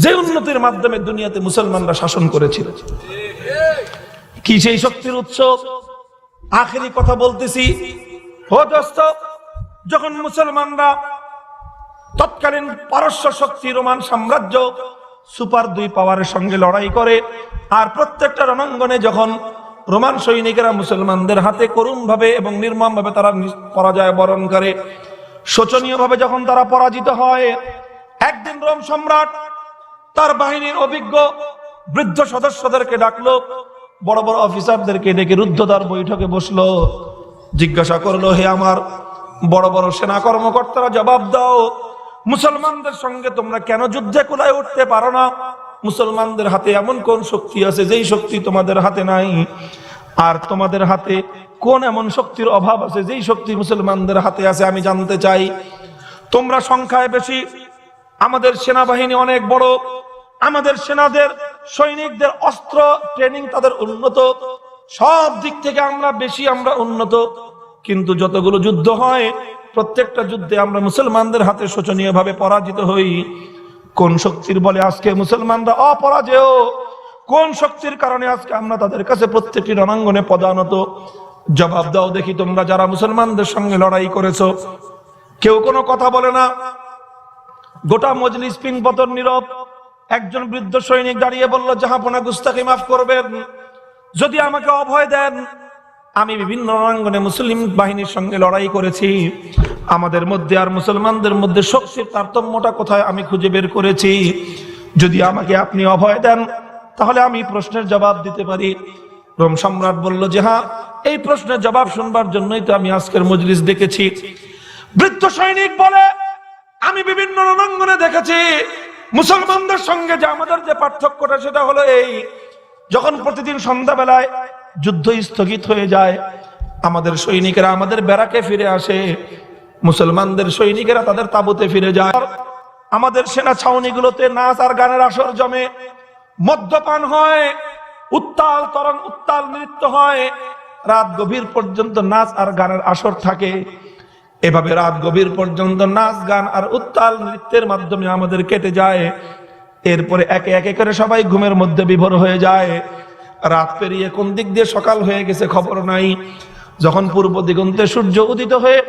যে উন্নতির মাধ্যমে দুনিয়াতে মুসলমানরা শাসন করেছিল। কি সেই শক্তির উৎস? আখেরি কথা বলতেছি, ও দোস্ত, যখন মুসলমানরা তৎকালীন পারস্য শক্তি রোমান সাম্রাজ্য সুপার 2 পাওয়ারের সঙ্গে লড়াই করে, আর প্রত্যেকটা রণাঙ্গনে যখন রোমান সৈনিকেরা মুসলমানদের হাতে করুণ ভাবে এবং নির্মম ভাবে তারা পরাজয় বরণ করে, শোচনীয় ভাবে যখন তারা পরাজিত হয়, একদিন রোম সম্রাট তার বাহিনীর অভিজ্ঞ বৃদ্ধ সদস্যদেরকে ডাকলো, বড় বড় অফিসারদেরকে ডেকে রুদ্ধদ্বার বৈঠকে বসলো, জিজ্ঞাসা করলো, হে আমার বড় বড় সেনা কর্মকর্তারা, জবাব দাও, মুসলমানদের সঙ্গে তোমরা কেন যুদ্ধে কুলায় উঠতে পারো না? মুসলমানদের হাতে এমন কোন শক্তি আছে যেই শক্তি তোমাদের হাতে নাই? আর তোমাদের হাতে কোন এমন শক্তির অভাব আছে যেই শক্তি মুসলমানদের হাতে আছে? আমি জানতে চাই। তোমরা সংখ্যায় বেশি, আমাদের সেনাবাহিনী অনেক বড়, আমাদের সেনাদের সৈনিকদের অস্ত্র ট্রেনিং তাদের উন্নত, সব দিক থেকে আমরা বেশি, আমরা উন্নত, কিন্তু যতগুলো যুদ্ধ হয় প্রত্যেকটা যুদ্ধে আমরা মুসলমানদের হাতে শোচনীয় ভাবে পরাজিত হই। কোন শক্তির বলে আজকে মুসলমানরা অপরাজেয়? কোন শক্তির কারণে আজকে আমরা তাদের কাছে প্রত্যেকটি রণাঙ্গনে পদানত? জবাব দাও দেখি, তোমরা যারা মুসলমানদের সঙ্গে লড়াই করেছো। কেউ কোনো কথা বলে না, গোটা মজলিস পিনপতন নীরব। একজন বৃদ্ধ সৈনিক দাঁড়িয়ে বলল, জাহাপনা গুস্তাখি মাফ করবেন, যদি আমাকে অভয় দেন, আমি বিভিন্ন রণাঙ্গনে মুসলিম বাহিনীর সঙ্গে লড়াই করেছি, আমাদের মধ্যে আর মুসলমানদের মধ্যে শক্তির তারতম্যটা কোথায় আমি খুঁজে বের করেছি। যদি আমাকে আপনি অভয় দেন তাহলে আমি প্রশ্নের জবাব দিতে পারি। রোম সম্রাট বলল যে হ্যাঁ, এই প্রশ্নের জবাব শুনবার জন্যই তো আমি আজকের মজলিস ডেকেছি। বৃদ্ধ সৈনিক বলে, আমি বিভিন্ন রণাঙ্গনে দেখেছি মুসলমানদের সঙ্গে যে আমাদের যে পার্থক্যটা সেটা হলো এই, যখন প্রতিদিন সন্ধ্যাবেলায় যুদ্ধ স্থগিত হয়ে যায়, আমাদের সৈনিকেরা আমাদের ব্যারাকে ফিরে আসে, মুসলমানদের সৈনিকেরা তাদের তাঁবুতে ফিরে যায়, আমাদের সেনা ছাউনিগুলোতে নাচ আর গানের আসর জমে, মদ্যপান হয়, উত্তাল তরঙ্গ উত্তাল নৃত্য হয়, রাত গভীর পর্যন্ত নাচ আর গানের আসর থাকে। এভাবে রাত গভীর পর্যন্ত নাচ গান আর উত্তাল নৃত্যের মাধ্যমে আমাদের কেটে যায়। এরপরে একে একে করে সবাই ঘুমের মধ্যে বিভোর হয়ে যায়। রাত পেরিয়ে কোন দিক দিয়ে সকাল হয়ে গেছে খবর নাই। যখন পূর্ব দিগন্তে সূর্য উদিত হয়ে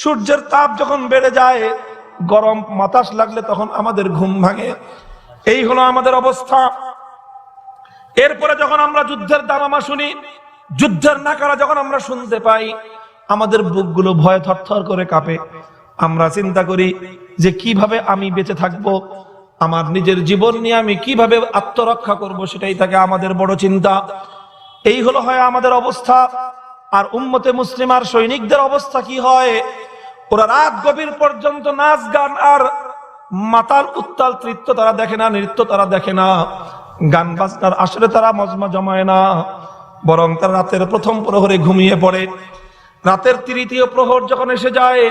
সূর্যের তাপ যখন বেড়ে যায়, গরম বাতাস লাগলে তখন আমাদের ঘুম ভাঙে। এই হলো আমাদের অবস্থা। এরপরে যখন আমরা যুদ্ধের দামামা শুনি, যুদ্ধের নাকারা যখন আমরা শুনতে পাই, আমাদের বুকগুলো ভয়ে থরথর করে কাঁপে। আমরা চিন্তা করি যে কিভাবে আমি বেঁচে থাকবো, আমার নিজের জীবন নিয়ে আমি কিভাবে আত্মরক্ষা করব, সেটাই থাকে আমাদের বড় চিন্তা। এই হলো হয় আমাদের অবস্থা। আর উম্মতে মুসলিমার সৈনিকদের অবস্থা কি হয়? ওরা রাত গভীর পর্যন্ত নাচ গান আর মাতাল উত্তাল নৃত্য তারা দেখে না, নৃত্য তারা দেখে না, গান বাজনার আসরে তারা মজমা জমায় না, বরং তারা রাতের প্রথম প্রহরে ঘুমিয়ে পড়ে। রাতের তৃতীয় প্রহর যখন এসে যায়,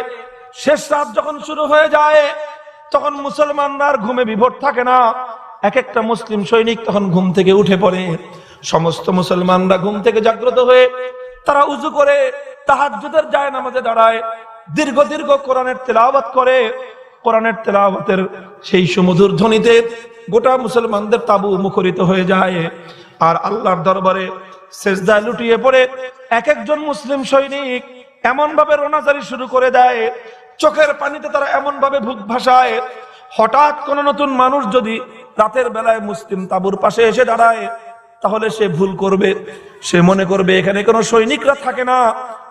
শেষ রাত যখন শুরু হয়ে যায়, তখন মুসলমানরা আর ঘুমে বিভোর থাকে না। এক একটা মুসলিম সৈনিক তখন ঘুম থেকে উঠে পড়ে। সমস্ত মুসলমানরা ঘুম থেকে জাগ্রত হয়ে তারা উজু করে তাহাজ্জুদের জায়নামাজে দাঁড়ায়, দীর্ঘ দীর্ঘ কোরআনের তেলাওয়াত করে। কোরআনের তেলাওয়াতের সেই সুমধুর ধ্বনিতে গোটা মুসলমানদের তাবু মুখরিত হয়ে যায়। আর আল্লাহর দরবারে সেজদায় লুটিয়ে পড়ে এক একজন মুসলিম সৈনিক এমন ভাবে রোনাজারি শুরু করে দেয়, চোখের পানিতে তারা এমন ভাবে বুক ভাসায়। হঠাৎ কোন নতুন মানুষ যদি রাতের বেলায় মুসলিম তাবুর পাশে এসে দাঁড়ায়, তাহলে সে ভুল করবে। সে মনে করবে এখানে কোনো সৈনিকরা থাকে না,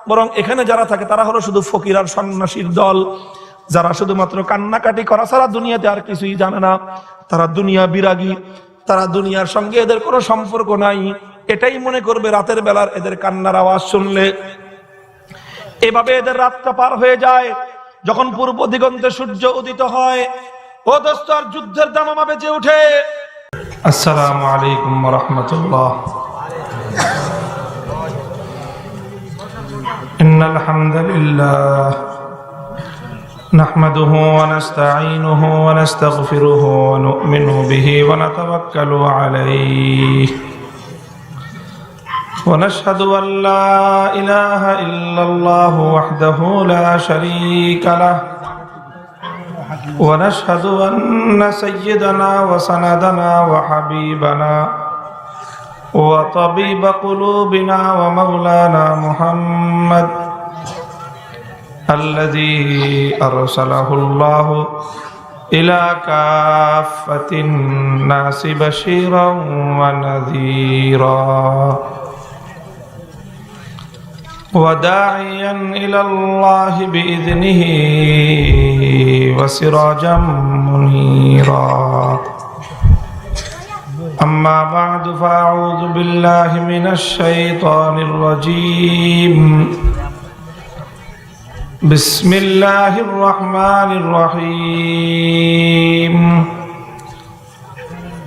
বরং এখানে যারা থাকে তারা হলো শুধু ফকির আর সন্ন্যাসীর দল, যারা শুধুমাত্র কান্নাকাটি করা ছাড়া দুনিয়াতে আর কিছুই জানে না। তারা দুনিয়া বিরাগী, তারা দুনিয়ার সঙ্গে এদের কোনো সম্পর্ক নাই, এটাই মনে করবে রাতের বেলার এদের কান্নার আওয়াজ শুনলে। এভাবে এদের রাতটা পার হয়ে যায়। যখন পূর্ব দিগন্তে সূর্য উদিত হয়, ও দোস্ত, আর যুদ্ধের দামামা বেজে ওঠে। আসসালামু আলাইকুম ওয়া রাহমাতুল্লাহ। ইন্নাল হামদুলিল্লাহ নাহমাদুহু ওয়া নাস্তাঈনুহু ওয়া নাস্তাগফিরুহু ওয়া নু'মিনু বিহি ওয়া নাতাওয়াক্কালু আলাইহি ওয়া নাশহাদু আন লা ইলাহা ইল্লাল্লাহু ওয়াহদাহু লা শারীকা লাহু ونشهد أن سيدنا وسندنا وحبيبنا وطبيب قلوبنا ومولانا محمد الذي أرسله الله إلى كافة الناس بشيرا ونذيرا وداعيا إلى الله بإذنه وسراجا منيرا أما بعد فأعوذ بالله من الشيطان الرجيم بسم الله الرحمن الرحيم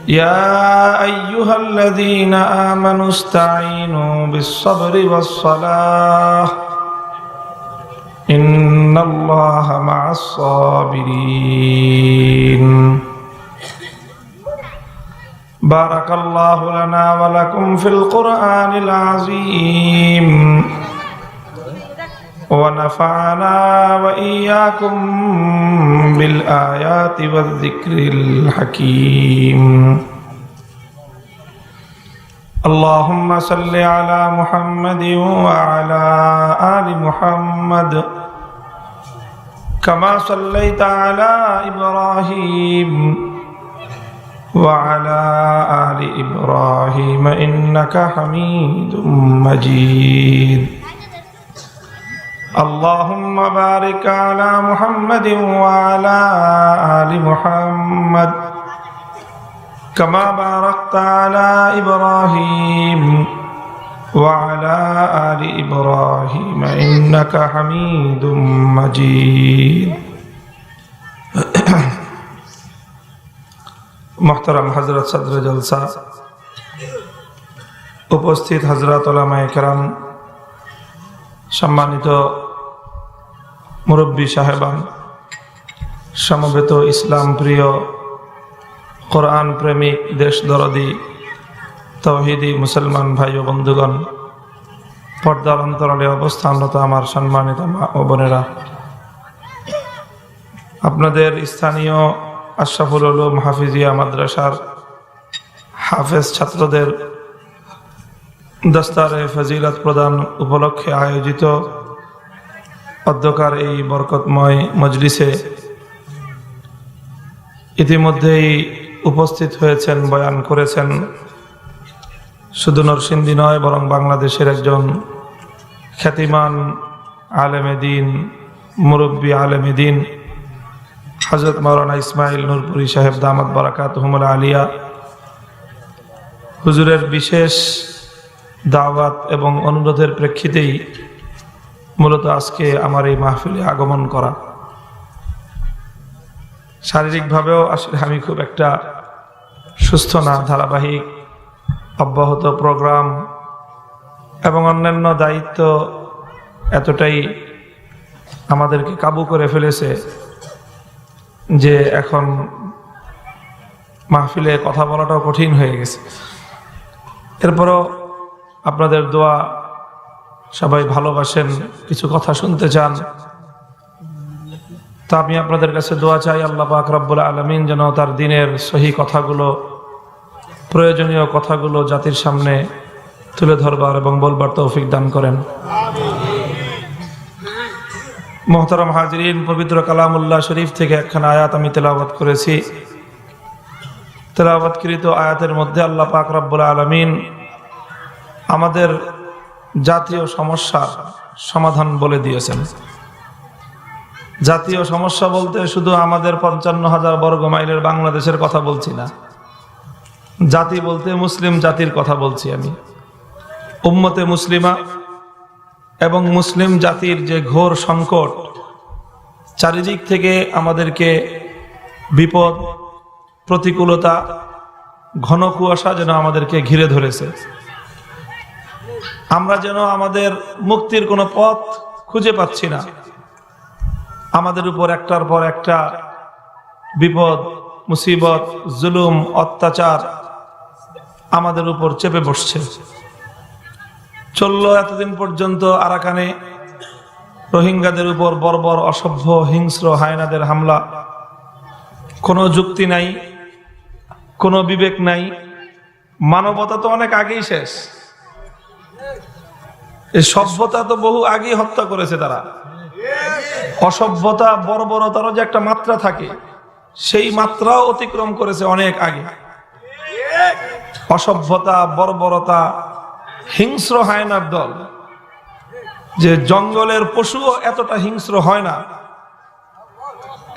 يا أيها الذين آمنوا استعينوا بالصبر والصلاة إن الله مع الصابرين بارك الله لنا ولكم في القرآن العظيم ونفعنا وإياكم بالآيات والذكر الحكيم اللهم صل على محمد وعلى آل محمد كما صليت على إبراهيم وعلى آل إبراهيم إنك حميد مجيد اللهم بارك على محمد وعلى آل محمد كما باركت على إبراهيم وعلى آل إبراهيم إنك حميد مجيد محترم حضرت صدر جلسہ উপস্থিত হযরত উলামায়ে কেরাম সম্মানিত মুরব্বী সাহেবান সমবেত ইসলাম প্রিয় কোরআন প্রেমিক দেশ দরদি তাওহীদি মুসলমান ভাই ও বন্ধুগণ পর্দার অন্তরালে অবস্থানরত আমার সম্মানিত মা ও বোনেরা আপনাদের স্থানীয় আশরাফুল উলুম হাফিজিয়া মাদ্রাসার হাফেজ ছাত্রদের দস্তারে ফজিলত প্রদান উপলক্ষে আয়োজিত অধ্যকার এই বরকতময় মজলিসে ইতিমধ্যেই উপস্থিত হয়েছেন, বয়ান করেছেন শুধু নরসিংদী নয় বরং বাংলাদেশের একজন খ্যাতিমান আলেমে দ্বীন মুরব্বী আলেমে দ্বীন হযরত মাওলানা ইসমাইল নূরপুরী সাহেব দামাত বারাকাতুহুমুল আলিয়া হুজুরের বিশেষ দাওয়াত এবং অনুরোধের প্রেক্ষিতেই মূলত আজকে আমার এই মাহফিলে আগমন করা। শারীরিকভাবেও আসলে আমি খুব একটা সুস্থ না, ধারাবাহিক অব্যাহত প্রোগ্রাম এবং অন্যান্য দায়িত্ব এতটাই আমাদেরকে কাবু করে ফেলেছে যে এখন মাহফিলে কথা বলাটাও কঠিন হয়ে গেছে। এরপরও আপনাদের দোয়া, সবাই ভালোবাসেন, কিছু কথা শুনতে চান, তা আমি আপনাদের কাছে দোয়া চাই আল্লাহ পাক রব্বুল আলামিন যেন তার দ্বীনের সহি কথাগুলো, প্রয়োজনীয় কথাগুলো জাতির সামনে তুলে ধরবার এবং বলবার তৌফিক দান করেন। মোহতারাম হাজিরিন, পবিত্র কালামুল্লাহ শরীফ থেকে একখানা আয়াত আমি তেলাওয়াত করেছি। তেলাওয়াতকৃত আয়াতের মধ্যে আল্লাহ পাক রব্বুল আলামিন আমাদের জাতীয় সমস্যার সমাধান বলে দিয়েছেন। জাতীয় সমস্যা বলতে শুধু আমাদের 55,000 বর্গ মাইলের বাংলাদেশের কথা বলছি না। জাতি বলতে মুসলিম জাতির কথা বলছি আমি। উম্মতে মুসলিমা এবং মুসলিম জাতির যে ঘোর সংকট, চারিদিক থেকে আমাদেরকে বিপদ, প্রতিকূলতা, ঘন কুয়াশা যেন আমাদেরকে ঘিরে ধরেছে। আমরা যেন আমাদের মুক্তির কোনো পথ খুঁজে পাচ্ছি না। আমাদের উপর একটার পর একটা বিপদ, মুসিবত, জুলুম, অত্যাচার আমাদের উপর চেপে বসছে। চলল এতদিন পর্যন্ত আরাকানে রোহিঙ্গাদের উপর বর্বর, অসভ্য, হিংস্র হায়নাদের হামলা, কোনো যুক্তি নাই, কোনো বিবেক নাই, মানবতা তো অনেক আগেই শেষ। এই সভ্যতা তো বহু আগেই হত্যা করেছে তারা। অসভ্যতা বর্বরতারও যে একটা মাত্রা থাকে, সেই মাত্রাও অতিক্রম করেছে অনেক আগে। অসভ্যতা, বর্বরতা, হিংস্র হায়নার দল, যে জঙ্গলের পশুও এতটা হিংস্র হয় না।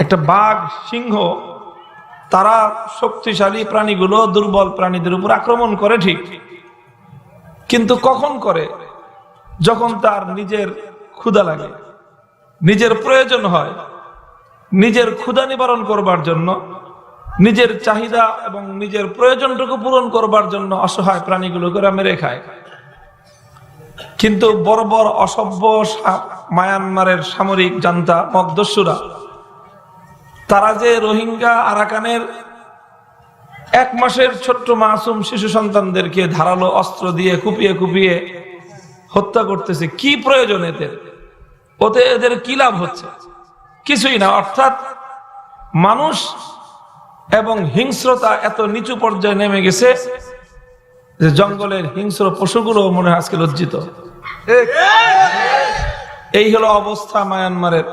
একটা বাঘ, সিংহ, তারা শক্তিশালী প্রাণীগুলো দুর্বল প্রাণীদের উপর আক্রমণ করে ঠিক, কিন্তু কখন করে? যখন তার নিজের ক্ষুধা লাগে, নিজের প্রয়োজন হয়, নিজের ক্ষুধা নিবারণ করবার জন্য, নিজের চাহিদা এবং নিজের প্রয়োজনটুকু পূরণ করবার জন্য অসহায় প্রাণীগুলোকে মেরে খায়। কিন্তু বর্বর অসভ্য মায়ানমারের সামরিক জান্তা মগদস্যুরা, তারা যে রোহিঙ্গা আরাকানের 1 মাসের ছোট্ট মাসুম শিশু সন্তানদেরকে ধারালো অস্ত্র দিয়ে কুপিয়ে কুপিয়ে হত্যা করতেছে, কি প্রয়োজন এদের? ওতে এদের কি লাভ হচ্ছে? কিছুই না। অর্থাৎ মানুষ এবং হিংস্রতা এত নিচু পর্যায়ে নেমে গেছে যে জঙ্গলের হিংস্র পশুগুলো মনে হয় আজকে লজ্জিত। এই হলো অবস্থা মায়ানমারের।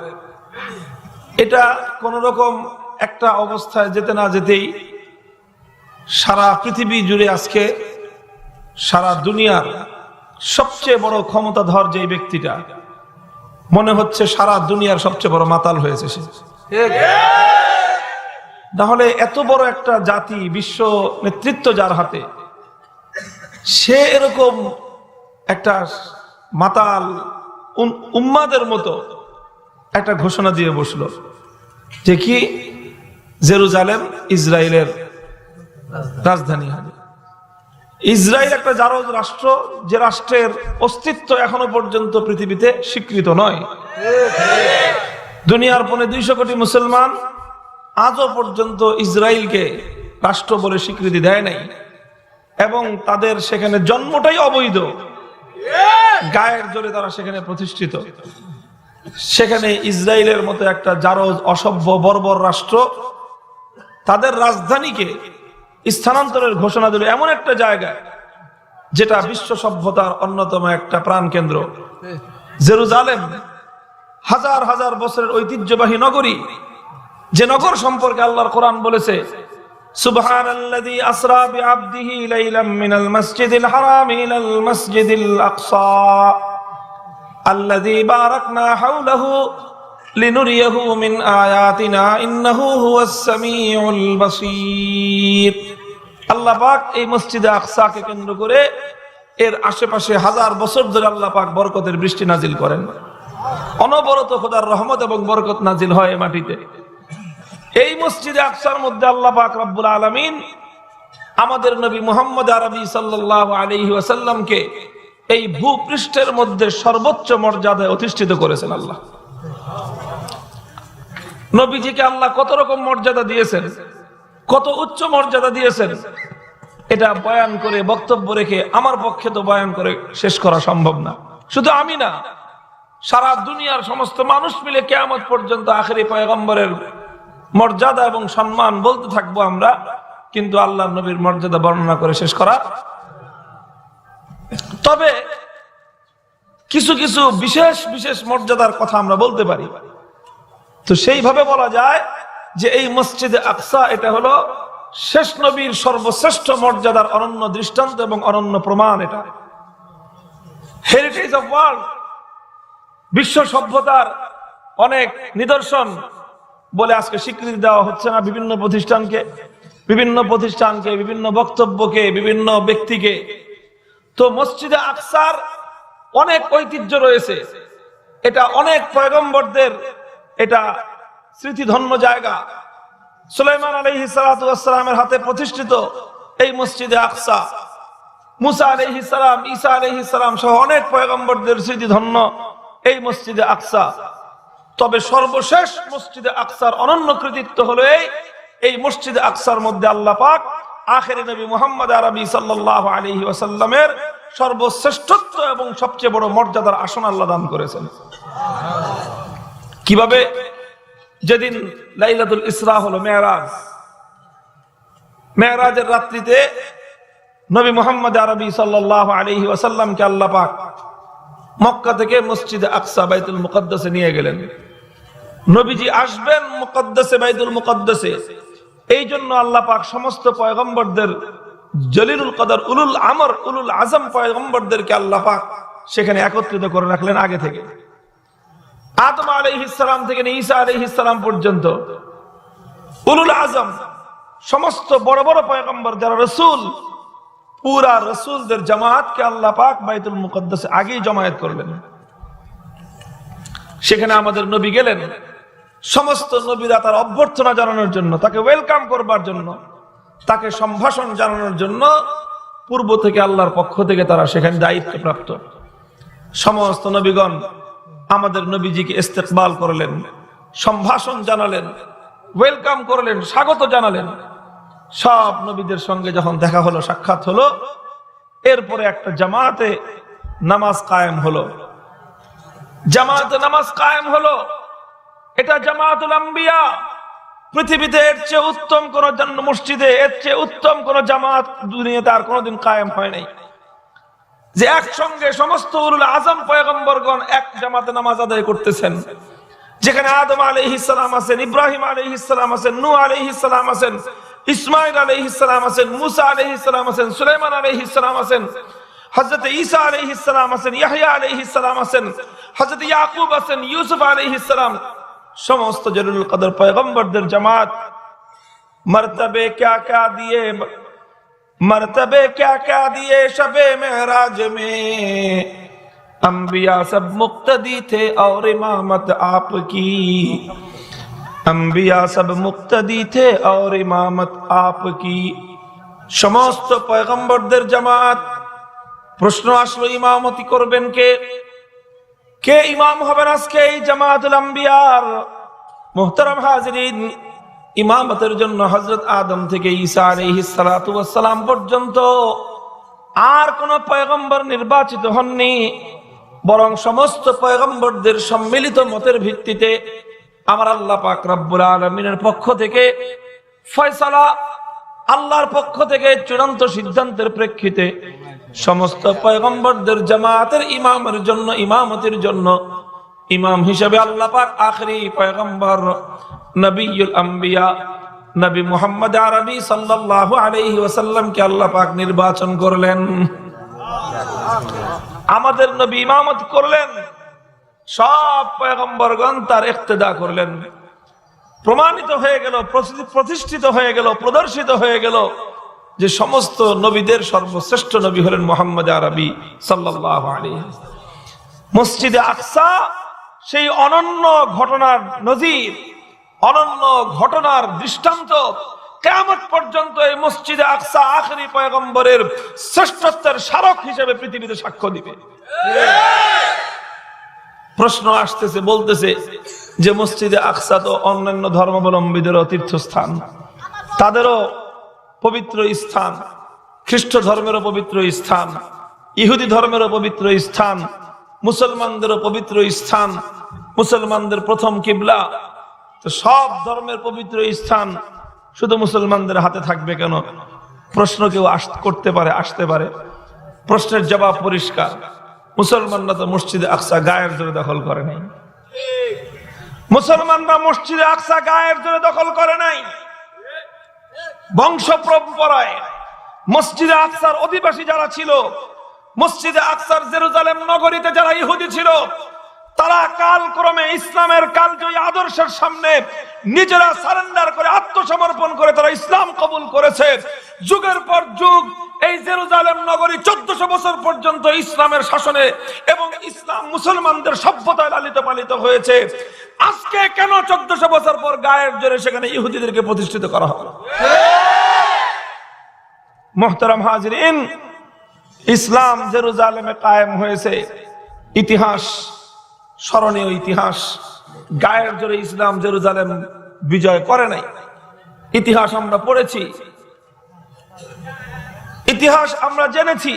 এটা কোন রকম একটা অবস্থায় যেতে না যেতেই সারা পৃথিবী জুড়ে আজকে সারা দুনিয়ার সবচেয়ে বড় ক্ষমতাধর যে ব্যক্তিটা, মনে হচ্ছে সারা দুনিয়ার সবচেয়ে বড় মাতাল হয়েছে সে। তাহলে এত বড় একটা জাতি, বিশ্ব নেতৃত্ব যার হাতে, সে এরকম একটা মাতাল উম্মাদের মতো একটা ঘোষণা দিয়ে বসলো যে কি, জেরুজালেম ইসরায়েলের রাজধানী হবে। ইসরায়েল একটা জারজ রাষ্ট্র, যে রাষ্ট্রের অস্তিত্ব এখনো পর্যন্ত পৃথিবীতে স্বীকৃত নয়। দুনিয়ার 250 কোটি মুসলমান আজও পর্যন্ত ইসরায়েলকে রাষ্ট্র বলে স্বীকৃতি দেয় নাই, এবং তাদের সেখানে জন্মটাই অবৈধ। গায়ের জোরে তারা সেখানে প্রতিষ্ঠিত। সেখানে ইসরায়েলের মতো একটা জারজ অসভ্য বর্বর রাষ্ট্র তাদের রাজধানীকে স্থানান্তরের ঘোষণা দিল এমন একটা জায়গায় যেটা বিশ্ব সভ্যতার অন্যতম একটা প্রাণ কেন্দ্র। জেরুজালেম হাজার হাজার বছরের ঐতিহ্যবাহী নগরী, যে নগর সম্পর্কে আল্লাহর কোরআন বলেছে, সুবহানাল্লাযী আসরা বিআবদিহি লাইলাম মিনাল মাসজিদিল হারাম ইলাল মাসজিদিল আকসা আল্লাযী বারাকনা হাওলাহু লিনুরিয়াহু মিন আয়াতিনা ইন্নাহু হুয়াস সামিউল বাসীর। আল্লাহ পাক এই মসজিদে আকসাকে কেন্দ্র করে এর আশেপাশে হাজার বছর ধরে আল্লাহ পাক বরকতের বৃষ্টি নাজিল করেন। অনবরত খোদার রহমত এবং বরকত নাজিল হয় এই মাটিতে। এই মসজিদে আকসার মধ্যে আল্লাহ পাক রব্বুল আলামিন আমাদের নবী মুহাম্মদ আরবি সাল্লাল্লাহু আলাইহি ওয়াসাল্লামকে এই ভূপৃষ্ঠের মধ্যে সর্বোচ্চ মর্যাদায় অধিষ্ঠিত করেছেন। আল্লাহ নবীজিকে আল্লাহ কত রকম মর্যাদা দিয়েছেন, কত উচ্চ মর্যাদা দিয়েছেন, এটা বয়ান করে বক্তব্য রেখে আমার পক্ষে তো বয়ান করে শেষ করা সম্ভব না। শুধু আমি না, সারা দুনিয়ার সমস্ত মানুষ মিলে কিয়ামত পর্যন্ত আখেরি পয়গম্বরের মর্যাদা এবং সম্মান বলতে থাকবো আমরা, কিন্তু আল্লাহর নবীর মর্যাদা বর্ণনা করে শেষ করা। তবে কিছু কিছু বিশেষ বিশেষ মর্যাদার কথা আমরা বলতে পারি। তো সেইভাবে বলা যায় যে এই মসজিদে আকসা এটা হলো শেষ নবীর সর্বশ্রেষ্ঠ মর্যাদার অনন্য দৃষ্টান্ত এবং অনন্য প্রমাণ। এটা হেরিটেজ অফ ওয়ার্ল্ড, বিশ্ব সভ্যতার অনেক নিদর্শন বলে আজকে স্বীকৃতি দেওয়া হচ্ছে না বিভিন্ন প্রতিষ্ঠানকে, বিভিন্ন বক্তব্যকে, বিভিন্ন ব্যক্তিকে। তো মসজিদে আকসার অনেক ঐতিহ্য রয়েছে। এটা অনেক পয়গম্বরদের এটা স্মৃতিধন্য জায়গা। সুলাইমান আলাইহিস সালাতু ওয়াস সালামের হাতে প্রতিষ্ঠিত এই মসজিদে আকসা, মুসা আলাইহিস সালাম, ঈসা আলাইহিস সালাম সহ অনেক পয়গম্বরদের স্মৃতিধন্য এই মসজিদে আকসা। তবে সর্বশেষ মসজিদে আকসার অনন্য কৃতিত্ব হলো এই মসজিদে আকসার মধ্যে আল্লাহ পাক আখেরি নবী মুহাম্মদ আরবি সাল্লাল্লাহু আলাইহি ওয়াসাল্লামের সর্বশ্রেষ্ঠত্ব এবং সবচেয়ে বড় মর্যাদার আসন আল্লাহ দান করেছেন। কিভাবে? যেদিন লাইলাতুল ইসরা হলো, মেরাজ, মেরাজের রাত্রিতে নবী মুহাম্মদ আরবি সাল্লাল্লাহু আলাইহি ওয়াসাল্লামকে আল্লাহ পাক মক্কা থেকে মসজিদে আকসা বাইতুল মুকদ্দাসে নিয়ে গেলেন। নবীজি আসবেন মুকদ্দাসে, বাইতুল মুকদ্দাসে, এই জন্য আল্লাহ পাক সমস্ত পয়গম্বরদের, জলিলুল কদর, উলুল আমর, উলুল আজম পয়গম্বরদেরকে আল্লাহ পাক সেখানে একত্রিত করে রাখলেন আগে থেকে। আদম আলাইহিস সালাম থেকে ঈসা আলাইহিস সালাম পর্যন্ত উলুল আজম, সমস্ত বড় বড় পয়গম্বর যারা রাসূল, পুরা রাসূলদের জামাতকে আল্লাহ পাক বাইতুল মুকদ্দাসে আগেই জমায়েত করলেন। সেখানে আমাদের নবী গেলেন সমস্ত নবীরা তার অভ্যর্থনা জানানোর জন্য, তাকে ওয়েলকাম করবার জন্য, তাকে সম্ভাষণ জানানোর জন্য পূর্ব থেকে আল্লাহর পক্ষ থেকে তারা সেখানে দায়িত্বপ্রাপ্ত। সমস্ত নবীগণ আমাদের নবীজিকে ইস্তেকবাল করলেন, সম্ভাষণ জানালেন, ওয়েলকাম করলেন, স্বাগত জানালেন। সব নবীদের সঙ্গে যখন দেখা হলো, সাক্ষাৎ হলো, এরপরে একটা জামাতে নামাজ কায়েম হলো। জামাতে নামাজ কায়েম হলো, এটা জামাতুল আম্বিয়া। পৃথিবীতে এর চেয়ে উত্তম কোন মসজিদে, এর চেয়ে উত্তম কোন জামাত দুনিয়াতে আর কোনোদিন কায়েম হয় নাই, যে একসঙ্গে সমস্ত উলুল আজম পয়গম্বরগণ এক জামাতে নামাজ আদায় করতেছেন। যেখানে আদম আলাইহিস সালাম আছেন, ইব্রাহিম আলাইহিস সালাম আছেন, নূহ আলাইহিস সালাম আছেন, ইসমাইল আলাইহিস সালাম আছেন, মুসা আলাইহিস সালাম আছেন, সুলাইমান আলাইহিস সালাম আছেন, হযরত ঈসা আলাইহিস সালাম আছেন, ইয়াহইয়া আলাইহিস সালাম আছেন, হযরত ইয়াকুব আছেন, ইউসুফ আলাইহিস সালাম, সমস্ত জলিলুল কদর পয়গম্বরদের জামাত। মর্তবে क्या क्या दिए, मर्तबे क्या क्या दिए शबे मेराज में, अंबिया सब मुक्तदी थे और इमामत आपकी, अंबिया सब मुक्तदी थे और इमामत आपकी। समस्त পয়গম্বরদের জামাত। প্রশ্ন আসলো ইমামতি করবেন কে? কে ইমাম হবেন আজকে এই জামাতুল আম্বিয়ার? মুহতারাম হাজিরিন, ইমামতের জন্য হযরত আদম থেকে ঈসা আলাইহিস সালাতু ওয়াস সালাম পর্যন্ত আর কোন পয়গম্বর নির্বাচিত হননি, বরং সমস্ত পয়গম্বরদের সম্মিলিত মতের ভিত্তিতে আমার আল্লাহ পাক রব্বুল আলামিনের পক্ষ থেকে ফয়সালা, আল্লাহর পক্ষ থেকে চূড়ান্ত সিদ্ধান্তের প্রেক্ষিতে সমস্ত পয়গম্বরদের জামাতের ইমামের জন্য, ইমামতির জন্য ইমাম হিসেবে আল্লাহ পাক আখেরি পয়গম্বর নবিয়ুল আম্বিয়া নবী মুহাম্মদ আরবি সাল্লাল্লাহু আলাইহি ওয়াসাল্লামকে আল্লাহ পাক নির্বাচন করলেন। আমাদের নবী ইমামত করলেন, সব পয়গম্বরগণ তার ইক্তেদা করলেন। প্রমাণিত হয়ে গেল, প্রতিষ্ঠিত হয়ে গেল, প্রদর্শিত হয়ে গেল যে সমস্ত নবীদের সর্বশ্রেষ্ঠ নবী হলেন মুহাম্মদ আরবি সাল্লাল্লাহু আলাইহি ওয়াসাল্লাম। মসজিদে আকসা সেই অনন্য ঘটনার নজির, অনন্য ঘটনার দৃষ্টান্ত। কিয়ামত পর্যন্ত এই মসজিদে আকসা আখেরি পয়গম্বরের শ্রেষ্ঠত্বের স্মারক হিসেবে পৃথিবীতে সাক্ষ্য দিবে। প্রশ্ন আসতেছে, বলতেছে যে মসজিদে আকসা তো অন্যান্য ধর্মাবলম্বীদেরও তীর্থস্থান, তাদেরও পবিত্র স্থান, খ্রিস্ট ধর্মেরও পবিত্র স্থান, ইহুদি ধর্মেরও পবিত্র স্থান, মুসলমানদেরও পবিত্র স্থান, মুসলমানদের প্রথম কিবলা। তো সব ধর্মের পবিত্র স্থান শুধু মুসলমানদের হাতে থাকবে কেন? প্রশ্ন কেউ করতে পারে, আসতে পারে। প্রশ্নের জবাব পরিষ্কার, মুসলমানরা তো মসজিদে আকসা গায়ের জোরে দখল করে নাই। মুসলমানরা মসজিদে আকসা গায়ের জোরে দখল করে নাই। বংশ পরম্পরায় মসজিদে আকসার অধিবাসী যারা ছিল, মসজিদে আকসার জেরুজালেম নগরীতে যারা ইহুদি ছিল, তারা কালক্রমে ইসলামের কালজয়ী আদর্শের সামনে নিজেরা সারেন্ডার করে, আত্মসমর্পণ করে তারা ইসলাম কবুল করেছে। যুগের পর যুগ এই জেরুজালেম নগরী 1400 বছর পর্যন্ত ইসলামের শাসনে এবং ইসলাম মুসলমানদের সভ্যতায় লালিত পালিত হয়েছে। আজকে কেন 1400 বছর পর গায়ের জোরে সেখানে ইহুদিদেরকে প্রতিষ্ঠিত করা হবে? মুহতারাম হাজিরিন, ইসলাম জেরুজালেমে কায়েম হয়েছে, ইতিহাস, স্মরণীয় ইতিহাস। গায়ের জোরে ইসলাম জেরুজালেম বিজয় করে নাই। ইতিহাস আমরা পড়েছি, ইতিহাস আমরা জেনেছি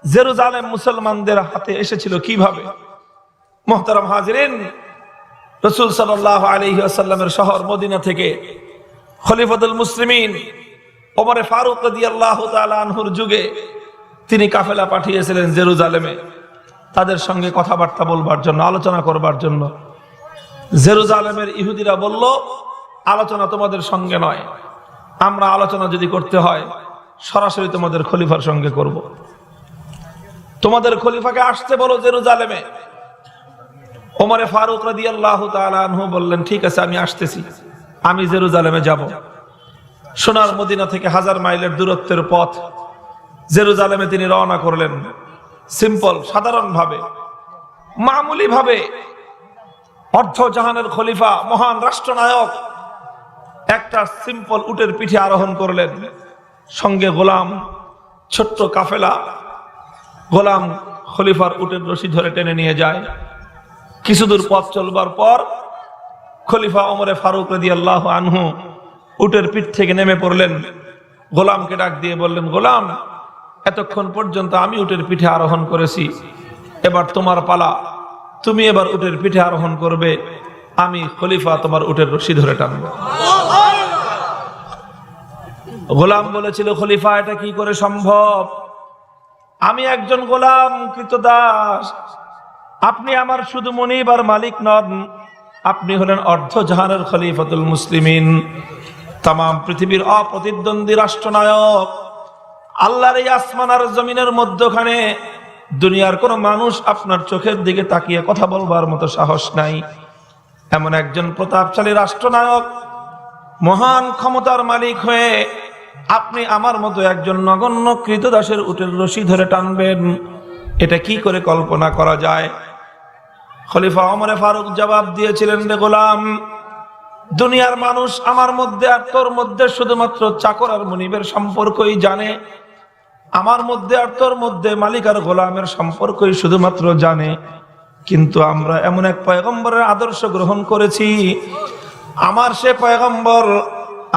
জেরুজালেম মুসলমানদের হাতে এসেছিল কিভাবে। মুহতারাম হাজিরিন, রাসূল সাল্লাল্লাহু আলাইহি ওয়াসাল্লামের শহর মদিনা থেকে খলিফাতুল মুসলিমিন ওমর ফারুক রাদিয়াল্লাহু তাআলা আনহুর যুগে তিনি কাফেলা পাঠিয়েছিলেন জেরুজালেমে তাদের সঙ্গে কথাবার্তা বলবার জন্য, আলোচনা করবার জন্য। জেরুজালেমের ইহুদিরা বলল, আলোচনা তোমাদের সঙ্গে নয়, আমরা আলোচনা যদি করতে হয় সরাসরি তোমাদের খলিফার সঙ্গে করব। তোমাদের খলিফাকে আসতে বলো জেরুজালেমে। ওমর ফারুক রাদিয়াল্লাহু তাআলা আনহু বললেন, ঠিক আছে, আমি আসতেছি, আমি জেরুজালেমে যাব। সোনার মদিনা থেকে 1000 মাইলের দূরত্বের পথ জেরুজালেমে তিনি রওনা করলেন। সিম্পল, সাধারণ ভাবে, মামুলি ভাবে। অর্ধ জাহানের খলিফা, মহান রাষ্ট্রনায়ক একটা সিম্পল উটের পিঠে আরোহণ করলেন, সঙ্গে গোলাম, ছোট্ট কাফেলা। গোলাম খলিফার উটের রশি ধরে টেনে নিয়ে যায়। কিছুদূর পথ চলবার পর খলিফা ওমর ফারুক রাদিয়াল্লাহু আনহু উটের পিঠ থেকে নেমে পড়লেন। গোলামকে ডাক দিয়ে বললেন, গোলাম, এতক্ষণ পর্যন্ত আমি উটের পিঠে আরোহণ করেছি, এবার তোমার পালা, তুমি এবার উটের পিঠে আরোহণ করবে, আমি খলিফা তোমার উটের রশি ধরে টানব। গোলাম বলেছিল, খলিফা, এটা কি করে সম্ভব? আমি একজন গোলাম, কৃতদাস, আপনি আমার শুধু মনিব আর মালিক নন, আপনি হলেন অর্ধ জাহানের খলিফাতুল মুসলিমিন, তাম পৃথিবীর অপ্রতিদ্বন্দ্বী রাষ্ট্রনায়ক। আল্লাহর এই আসমান আর জমিনের মধ্যখানে দুনিয়ার কোন মানুষ আপনার চোখের দিকে তাকিয়ে কথা বলবার মতো সাহস নাই। এমন একজন প্রতাপশালী রাষ্ট্রনায়ক, মহান ক্ষমতার মালিক হয়ে আপনি আমার মতো একজন নগণ্য কৃতদাসের উটের রশি ধরে টানবেন, এটা কি করে কল্পনা করা যায়? খলিফা ওমর ফারুক জবাব দিয়েছিলেন, রে গোলাম, দুনিয়ার মানুষ আমার মধ্যে আর তোর মধ্যে শুধুমাত্র চাকর আর মনিবের সম্পর্কই জানে, আমার মধ্যে আর তোর মধ্যে মালিক আর গোলামের সম্পর্কই শুধুমাত্র জানে। কিন্তু আমরা এমন এক পয়গম্বরের আদর্শ গ্রহণ করেছি, আমার সে পয়গম্বর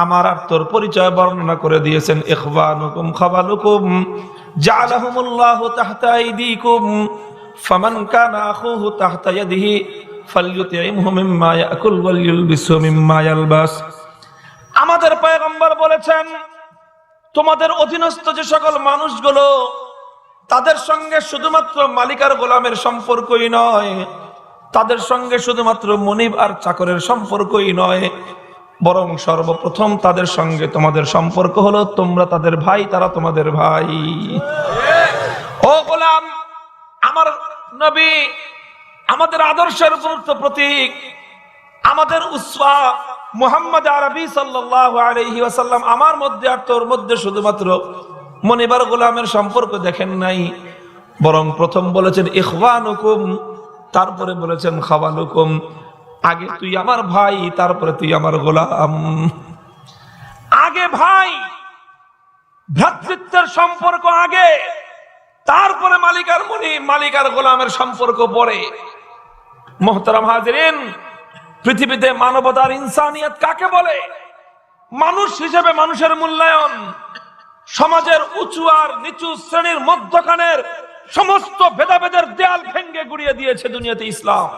আমার আর তোর পরিচয় বর্ণনা করে দিয়েছেন। ইখওয়ানুকুম খাবালুকুম জাআলাহুমুল্লাহু তাহতা আইদিকুম ফামান কানা আখুহু তাহতা ইয়াদিহি ফালইউতি'মহু মিম্মা ইয়াকুল ওয়ালইউলবিসহু মিম্মা ইয়ালবাস। আমাদের পয়গম্বর বলেছেন, তোমাদের অধীনস্থ যে সকল মানুষগুলো, তাদের সঙ্গে শুধুমাত্র মালিক আর গোলামের সম্পর্কই নয়, তাদের সঙ্গে শুধুমাত্র মনিব আর চাকরের সম্পর্কই নয়, বরং সর্বপ্রথম তাদের সঙ্গে তোমাদের সম্পর্ক হলো তোমরা তাদের ভাই, তারা তোমাদের ভাই। ও গোলাম, আমার নবী আমাদের আদর্শের প্রতীক, আমাদের উসওয়া মুহাম্মদ আরবি সাল্লাল্লাহু আলাইহি ওয়াসাল্লাম আমার মধ্যে আর তোর মধ্যে শুধুমাত্র মনিব আর গোলামের সম্পর্ক দেখেন নাই, বরং প্রথম বলেছেন ইখওয়ানুকুম, তারপরে বলেছেন খাওয়ালুকুম। আগে তুই আমার ভাই, তারপরে তুই আমার গোলাম। আগে ভাই, ভ্রাতৃত্বের সম্পর্ক আগে, তারপরে মালিক আর মনিব, মালিক আর গোলামের সম্পর্ক পরে। মুহতারাম হাজিরিন, পৃথিবীতে মানবতার ইনসানিয়ত কাকে বলে? মানুষ হিসেবে মানুষের মূল্যায়ন, সমাজের উঁচু আর নিচু শ্রেণীর মধ্যখানের সমস্ত ভেদাভেদের দেয়াল ভেঙে গুড়িয়ে দিয়েছে দুনিয়াতে ইসলাম।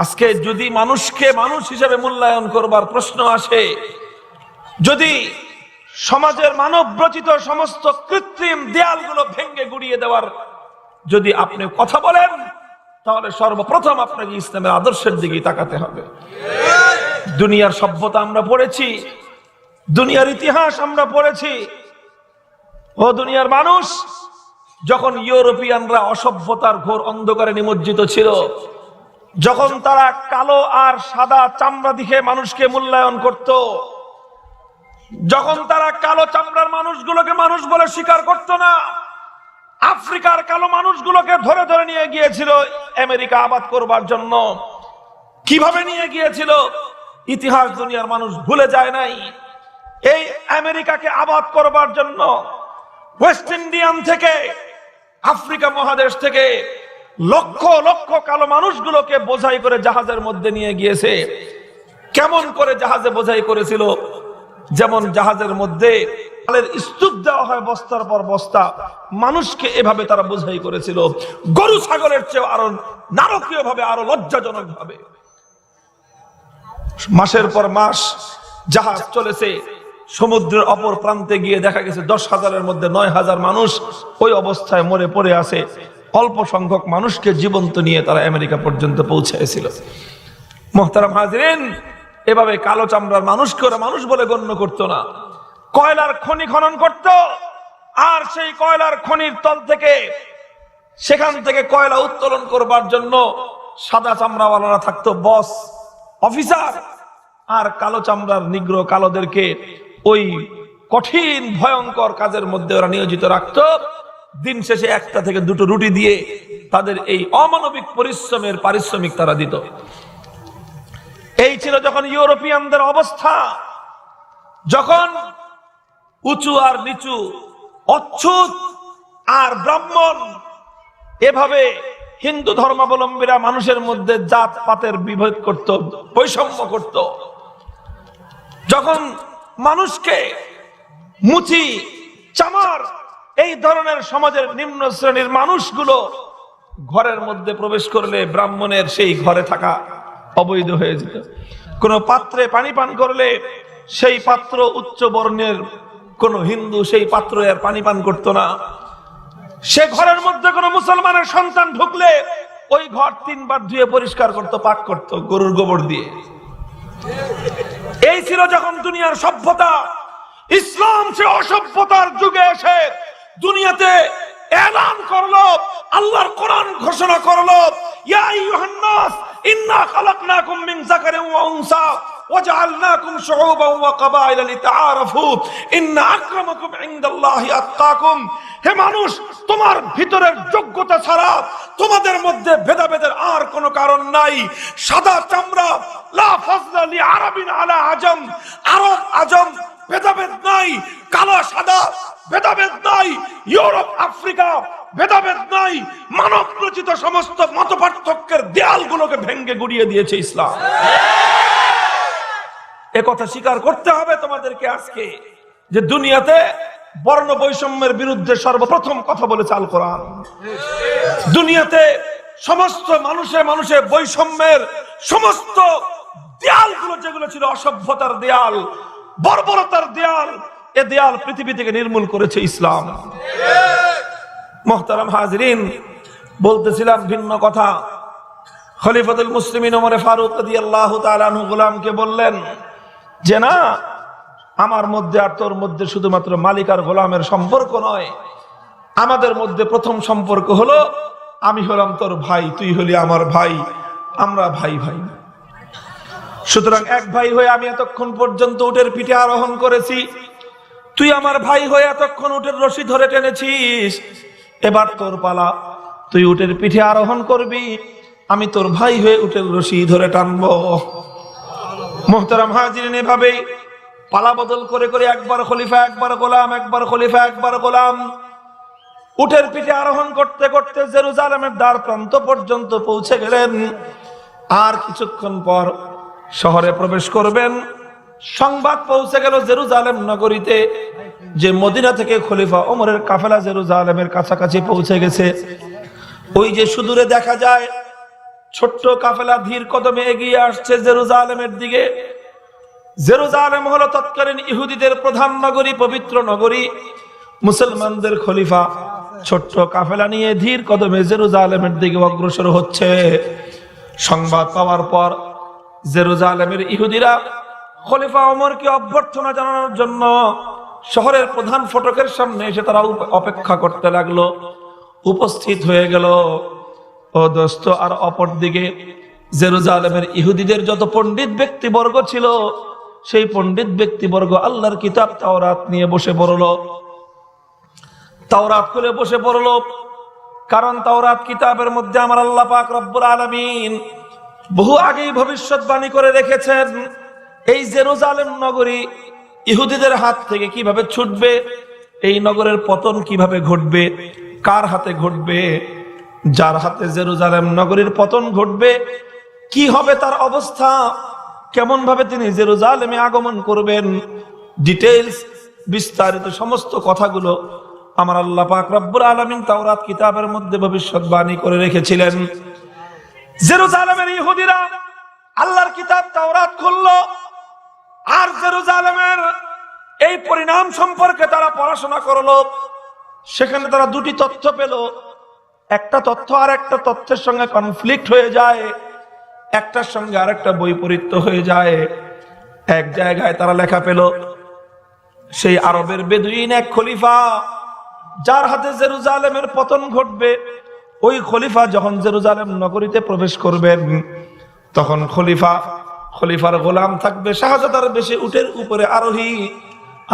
আজকে যদি মানুষকে মানুষ হিসেবে মূল্যায়ন করবার প্রশ্ন আসে, যদি সমাজের মানব রচিত সমস্ত কৃত্রিম দেয়ালগুলো ভেঙে গুড়িয়ে দেওয়ার যদি আপনি কথা বলেন, তাহলে সর্বপ্রথম আপনাকে ইসলামের আদর্শের দিকে তাকাতে হবে। দুনিয়ার সভ্যতা আমরা পড়েছি, দুনিয়ার ইতিহাস আমরা পড়েছি। ও দুনিয়ার মানুষ, যখন ইউরোপিয়ানরা অসভ্যতার ঘোর অন্ধকারে নিমজ্জিত ছিল, যখন তারা কালো আর সাদা চামড়া দেখে মানুষকে মূল্যায়ন করত, যখন তারা কালো চামড়ার মানুষগুলোকে মানুষ বলে স্বীকার করত না, আফ্রিকার কালো মানুষগুলোকে ধরে ধরে নিয়ে গিয়েছিল আমেরিকা আবাদ করবার জন্য। কিভাবে নিয়ে গিয়েছিল ইতিহাস দুনিয়ার মানুষ ভুলে যায় নাই। এই আমেরিকাকে আবাদ করবার জন্য ওয়েস্ট ইন্ডিয়ান থেকে, আফ্রিকা মহাদেশ থেকে লক্ষ লক্ষ কালো মানুষগুলোকে বোঝাই করে জাহাজের মধ্যে নিয়ে গিয়েছে। কেমন করে জাহাজে বোঝাই করেছিল? যেমন জাহাজের মধ্যে স্তূপ দেওয়া হয় বস্তার পর বস্তা। মানুষকে এভাবে তারা বোঝাই করেছিল, গরু ছাগলের চেয়ে আরো নারকীয় ভাবে, আরো লজ্জাজনক ভাবে। মাসের পর মাস জাহাজ চলেছে, সমুদ্রের অপর প্রান্তে গিয়ে দেখা গেছে 10,000-এর মধ্যে 9,000 মানুষ ওই অবস্থায় মরে পড়ে আছে। অল্প সংখ্যক মানুষকে জীবন্ত নিয়ে তারা আমেরিকা পর্যন্ত পৌঁছেছিল। মুহতারাম হাজিরিন, এভাবে কালো চামড়ার মানুষকে ওরা মানুষ বলে গণ্য করত না। কয়লার খনি খনন করত, আর সেই কয়লার খনির তল থেকে, সেখান থেকে কয়লা উত্তোলন করবার জন্য সাদা চামড়াওয়ালারা থাকতো, বস, অফিসার, আর কালো চামড়ার নিগ্রো কালোদেরকে ওই কঠিন ভয়ঙ্কর কাজের মধ্যে ওরা নিয়োজিত রাখতো। দিন শেষে 1টা থেকে 2টো রুটি দিয়ে তাদের এই অমানবিক পরিশ্রমের পারিশ্রমিক তারা দিত। এই ছিল যখন ইউরোপিয়ানদের অবস্থা, যখন উঁচু আর নিচু, অচ্ছুত আর ব্রাহ্মণ, এভাবে হিন্দু ধর্মাবলম্বীরা মানুষের মধ্যে জাত পাতের বিভেদ করত, বৈষম্য করত। যখন মানুষকে মুচি, চামার, এই ধরনের সমাজের নিম্ন শ্রেণীর মানুষগুলো ঘরের মধ্যে প্রবেশ করলে ব্রাহ্মণের সেই ঘরে থাকা অবৈধ হয়ে যেত। কোন পাত্রে পানি পান করলে সেই পাত্র উচ্চ বর্ণের কোন হিন্দু সেই পাত্র আর পানি পান করতো না। সে ঘরের মধ্যে কোন মুসলমানের সন্তান ঢুকলে ওই ঘর 3 বার ধুয়ে পরিষ্কার করতো, পাক করতো গরুর গোবর দিয়ে। এই ছিল যখন দুনিয়ার সভ্যতা। ইসলাম সে অসভ্যতার যুগে এসে দুনিয়াতে এলান করলো, আল্লাহর কোরআন ঘোষণা করলো, ইয়া আইয়ুহান নাস ইন্না খালাকনাকুম মিন যাকারিন ওয়া উনসা ওয়াজআলনাকুম শুউবান ওয়া ক্বাবাইলা লিতাআরাফু ইন্না আকরামাকুম ইনদাল্লাহি আতকাকুম। হে মানুষ, তোমার ভিতরের যোগ্যতা ছাড়া তোমাদের মধ্যে ভেদাভেদের আর কোনো কারণ নাই। সাদা চামড়া, লা ফাজলা লি আরাবিন আলা আজম, আরব আজম ভেদাভেদ নাই। কালো সাদা ভেদাভেদ নাই। ইউরোপ আফ্রিকা ভেদাভেদ নাই। মানব রচিত সমস্ত মতপার্থক্যের দেয়ালগুলোকে ভেঙে গুড়িয়ে দিয়েছে ইসলাম। এ কথা স্বীকার করতে হবে তোমাদেরকে আজকে, যে দুনিয়াতে বর্ণ বৈষম্যের বিরুদ্ধে সর্বপ্রথম কথা বলেছে আল কোরআন। দুনিয়াতে সমস্ত মানুষে বৈষম্যের সমস্ত দেয়ালগুলো যেগুলো ছিল অসভ্যতার দেয়াল, বর্বরতার দেয়াল, এ দেয়াল পৃথিবী থেকে নির্মূল করেছে ইসলাম। মুহতারাম হাজিরিন, বলতেছিলাম ভিন্ন কথা। খলিফাতুল মুসলিমিন ওমর ফারুক রাদিয়াল্লাহু তাআলা আনহু গোলামকে বললেন যে না, আমার মধ্যে আর তোর মধ্যে শুধুমাত্র মালিক আর গোলামের সম্পর্ক নয়, আমাদের মধ্যে প্রথম সম্পর্ক হলো আমি হলাম তোর ভাই, তুই হলি আমার ভাই, আমরা ভাই ভাই। সুতরাং এক ভাই হয়ে আমি এতক্ষণ পর্যন্ত উটের পিঠে আরোহণ করেছি, তুই আমার ভাই হয়ে এতক্ষণ উটের রশি ধরে টেনেছিস, এবার তোর পালা, তুই উটের পিঠে আরোহণ করবি, আমি তোর ভাই হয়ে উটের রশি ধরে টানবো। মুহতারাম হাজিরিন, এভাবেই পালা বদল করে করে একবার খলিফা একবার গোলাম, একবার খলিফা একবার গোলাম, উটের পিঠে আরোহণ করতে করতে জেরুজালেমের দ্বার প্রান্ত পর্যন্ত পৌঁছে গেলেন। আর কিছুক্ষণ পর শহরে প্রবেশ করবেন। সংবাদ পৌঁছে গেল জেরুজালেম নগরীতে যে মদিনা থেকে খলিফা ওমরের কাফেলা জেরুজালেমের কাছাকাছি পৌঁছে গেছে। ওই যে সুদূরে দেখা যায় ছোট্ট কাফেলা ধীর কদমে এগিয়ে আসছে জেরুজালেমের দিকে। জেরুজালেম হলো তৎকালীন ইহুদিদের প্রধান নগরী, পবিত্র নগরী। মুসলমানদের খলিফা ছোট্ট কাফেলা নিয়ে ধীর কদমে জেরুজালেমের দিকে অগ্রসর হচ্ছে। সংবাদ পাওয়ার পর জেরুজালেমের ইহুদিরা খলিফা ওমরকে অভ্যর্থনা জানানোর জন্য শহরের প্রধান ফটকের সামনে এসে তারা অপেক্ষা করতে লাগলো। উপস্থিত হয়ে গেল। ও দোস্ত, আর অপর দিকে জেরুজালেমের ইহুদিদের যত পণ্ডিত ব্যক্তিবর্গ ছিল, সেই পণ্ডিত ব্যক্তিবর্গ আল্লাহর কিতাব তাওরাত নিয়ে বসে পড়ল। তাওরাত খুলে বসে পড়ল, কারণ তাওরাত কিতাবের মধ্যে আমার আল্লাহ পাক রব্বুল আলামিন বহু আগেই ভবিষ্যৎবাণী করে রেখেছেন এই জেরুজালেম নগরী ইহুদিদের হাত থেকে কিভাবে ছুটবে, এই নগরের পতন কিভাবে ঘটবে, কার হাতে ঘটবে। যার হাতে জেরুজালেম নগরীর পতন ঘটবে, কি হবে তার অবস্থা, কেমন ভাবে তিনি জেরুজালেমে আগমন করবেন, ডিটেইলস বিস্তারিত সমস্ত কথাগুলো আমার আল্লাহ পাক রব্বুল আলামিন তাওরাত কিতাবের মধ্যে ভবিষ্যৎবাণী করে রেখেছিলেন। জেরুজালেমের ইহুদিরা আল্লাহর কিতাব তাওরাত খুললো, আর জেরুজালেমের এই পরিণাম সম্পর্কে তারা পড়াশোনা করলো। সেখানে তারা দুটি তথ্য পেল। একটা তথ্য আর একটা তথ্যের সঙ্গে কনফ্লিক্ট হয়ে যায়, একটার সঙ্গে আরেকটা বৈপরীত্য হয়ে যায়। এক জায়গায় তারা লেখা পেল সেই আরবের বেদুইন এক খলিফা, যার হাতে জেরুজালেমের পতন ঘটবে, ওই খলিফা যখন জেরুজালেম নগরীতে প্রবেশ করবেন, তখন খলিফার গোলাম থাকবে শাহজাদার বেশে উটের উপরে আরোহী,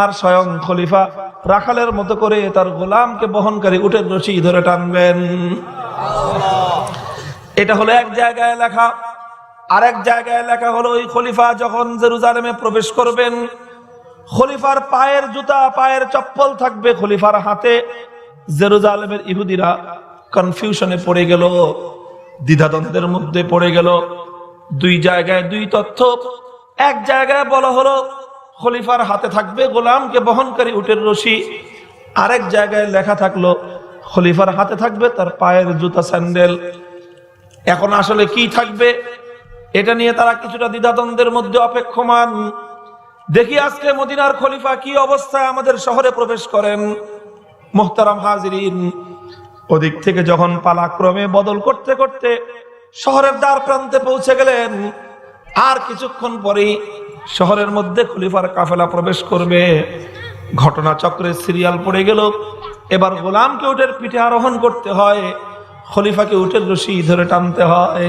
আর স্বয়ং খলিফা রাখালের মতো করে তার গোলামকে বহনকারী উটের রশি ধরে টানবেন। এটা হলো এক জায়গায় লেখা। আরেক জায়গায় লেখা হলো ওই খলিফা যখন জেরুজালেমে প্রবেশ করবেন, খলিফার পায়ের জুতা, পায়ের চপ্পল থাকবে খলিফার হাতে। জেরুজালেমের ইহুদিরা কনফিউশনে পড়ে গেল, দ্বিধাদ্বন্দ্বের মধ্যে পড়ে গেল। দুই জায়গায় দুই তথ্য। এক জায়গায় বলা হলো খলিফার হাতে থাকবে গোলামকে বহনকারী উটের রশি, আরেক জায়গায় লেখা থাকলো খলিফার হাতে থাকবে তার পায়ের জুতা, স্যান্ডেল। এখন আসলে কি থাকবে, এটা নিয়ে তারা কিছুটা দ্বিধাদ্বন্দ্বের মধ্যে অপেক্ষমান। দেখি আজকে মদিনার খলিফা কি অবস্থায় আমাদের শহরে প্রবেশ করেন। মুহতারাম হাজিরিন, ওদিক থেকে যখন পালাক্রমে বদল করতে করতে শহরের দ্বার প্রান্তে পৌঁছে গেলেন, আর কিছুক্ষণ পরেই শহরের মধ্যে খলিফার কাফেলা প্রবেশ করবে। ঘটনা চক্রের সিরিয়াল পড়ে গেল। এবার গোলামকে উটের পিঠে আরোহণ করতে হয়, খলিফাকে উটের রশি ধরে টানতে হয়।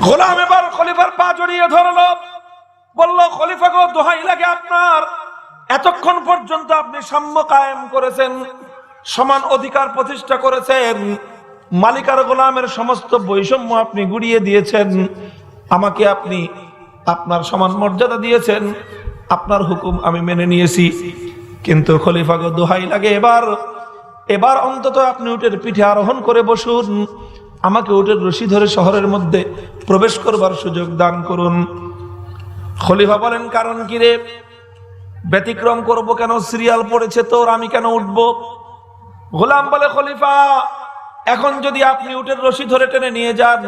গোলাম এবার খলিফার পা জড়িয়ে ধরলো, বলল, খলিফা গো, দোহাই লাগে আপনার, এতক্ষণ পর্যন্ত আপনি সাম্য কায়েম করেছেন, সমান অধিকার প্রতিষ্ঠা করেছেন, মালিক আর গোলামের সমস্ত বৈষম্য আপনি গুড়িয়ে দিয়েছেন, আমাকে আপনি আপনার সমান মর্যাদা দিয়েছেন, আপনার হুকুম আমি মেনে নিয়েছি। কিন্তু খলিফা গো, দোহাই লাগে, এবার অন্তত আপনি উটের পিঠে আরোহণ করে বসুন, আমাকে উটের রশি ধরে শহরের মধ্যে প্রবেশ করবার সুযোগ দান করুন। খলিফা বলেন, কারণ কি রে, ব্যতিক্রম করব কেন, সিরিয়াল পড়েছে তোর, আমি কেন উঠব? গোলাম বলে, খলিফা, এখন যদি আপনি উটের রশি ধরে টেনে নিয়ে যান,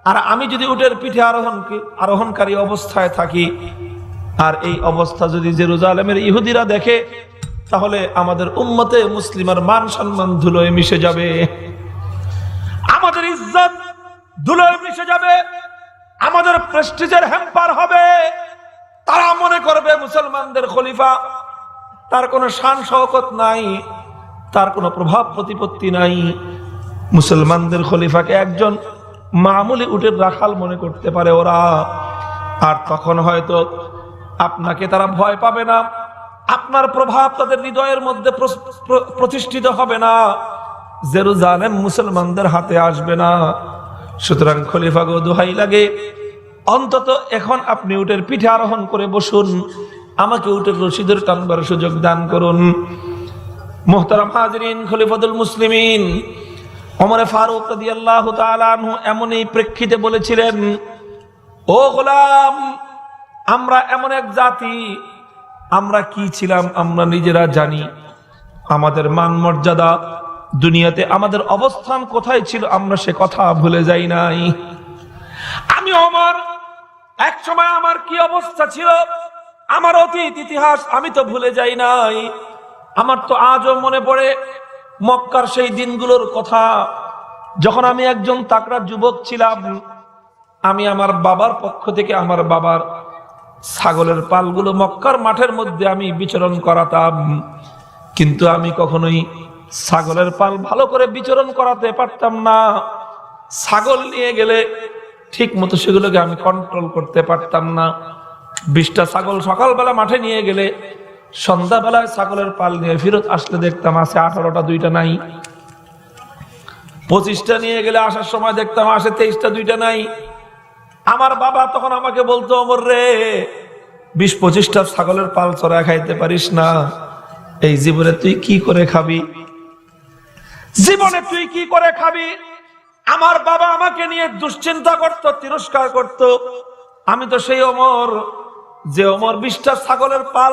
আর আমি যদি উটের পিঠে আরোহণকারী অবস্থায় থাকি, আর এই অবস্থা যদি জেরুজালেমের ইহুদিরা দেখে, তাহলে আমাদের উম্মতে মুসলিমার মান সম্মান ধুলোয় মিশে যাবে, আমাদের ইজ্জত ধুলোয় মিশে যাবে, আমাদের প্রেস্টিজের হ্যাম্পার হবে। তারা মনে করবে মুসলমানদের খলিফা, তার কোনো শান শওকত নাই, তার কোনো প্রভাব প্রতিপত্তি নাই। মুসলমানদের খলিফাকে একজন মামুলি উটের রাখাল মনে করতে পারে ওরা। আর তখন হয়তো আপনাকে তারা ভয় পাবে না, আপনার প্রভাব তাদের হৃদয়ের মধ্যে প্রতিষ্ঠিত হবে না, জেরুজালেম মুসলমানদের হাতে আসবে না। সুতরাং খলিফা গো, দোহাই লাগে, অন্তত এখন আপনি উটের পিঠে আরোহণ করে বসুন, আমাকে উটের রশি ধরে টানবার সুযোগ দান করুন। মুহতারাম হাজিরিন, খলিফাতুল মুসলিমিন ওমর ফারুক রাদিয়াল্লাহু তাআলা আনহু এমন এই প্রেক্ষিতে বলেছিলেন, ও গোলাম, আমরা এমন এক জাতি, আমরা কি ছিলাম আমরা নিজেরা জানি, আমাদের মান মর্যাদা, দুনিয়াতে আমাদের অবস্থান কোথায় ছিল আমরা সে কথা ভুলে যাই নাই। আমি ওমর, এক সময় আমার কি অবস্থা ছিল, আমার অতীত ইতিহাস আমি তো ভুলে যাই নাই। আমার তো আজও মনে পড়ে মক্কার সেই দিনগুলোর কথা, যখন আমি একজন তাকড়া যুবক ছিলাম। আমি আমার বাবার পক্ষ থেকে আমার বাবার ছাগলের পালগুলো মক্কার মাঠের মধ্যে আমি বিচরণ করাতাম, কিন্তু আমি কখনোই ছাগলের পাল ভালো করে বিচরণ করাতে পারতাম না। ছাগল নিয়ে গেলে ঠিক মতো সেগুলোকে আমি কন্ট্রোল করতে পারতাম না। 20টা ছাগল সকালবেলা মাঠে নিয়ে গেলে সন্ধ্যাবেলায় ছাগলের পাল নিয়ে ফেরত আসলে দেখতাম আছে 18টা, 2টা নাই। 25টা নিয়ে গেলে আসার সময় দেখতাম আসে 23টা, 2টা নাই। আমার বাবা তখন আমাকে বলতো, ওমর রে, 20-25টা ছাগলের পাল চড়া খাইতে পারিস না, এই জীবনে তুই কি করে খাবি, জীবনে তুই কি করে খাবি? আমার বাবা আমাকে নিয়ে দুশ্চিন্তা করত, তিরস্কার করত। আমি তো সেই ওমর, যে ওমর 20টা ছাগলের পাল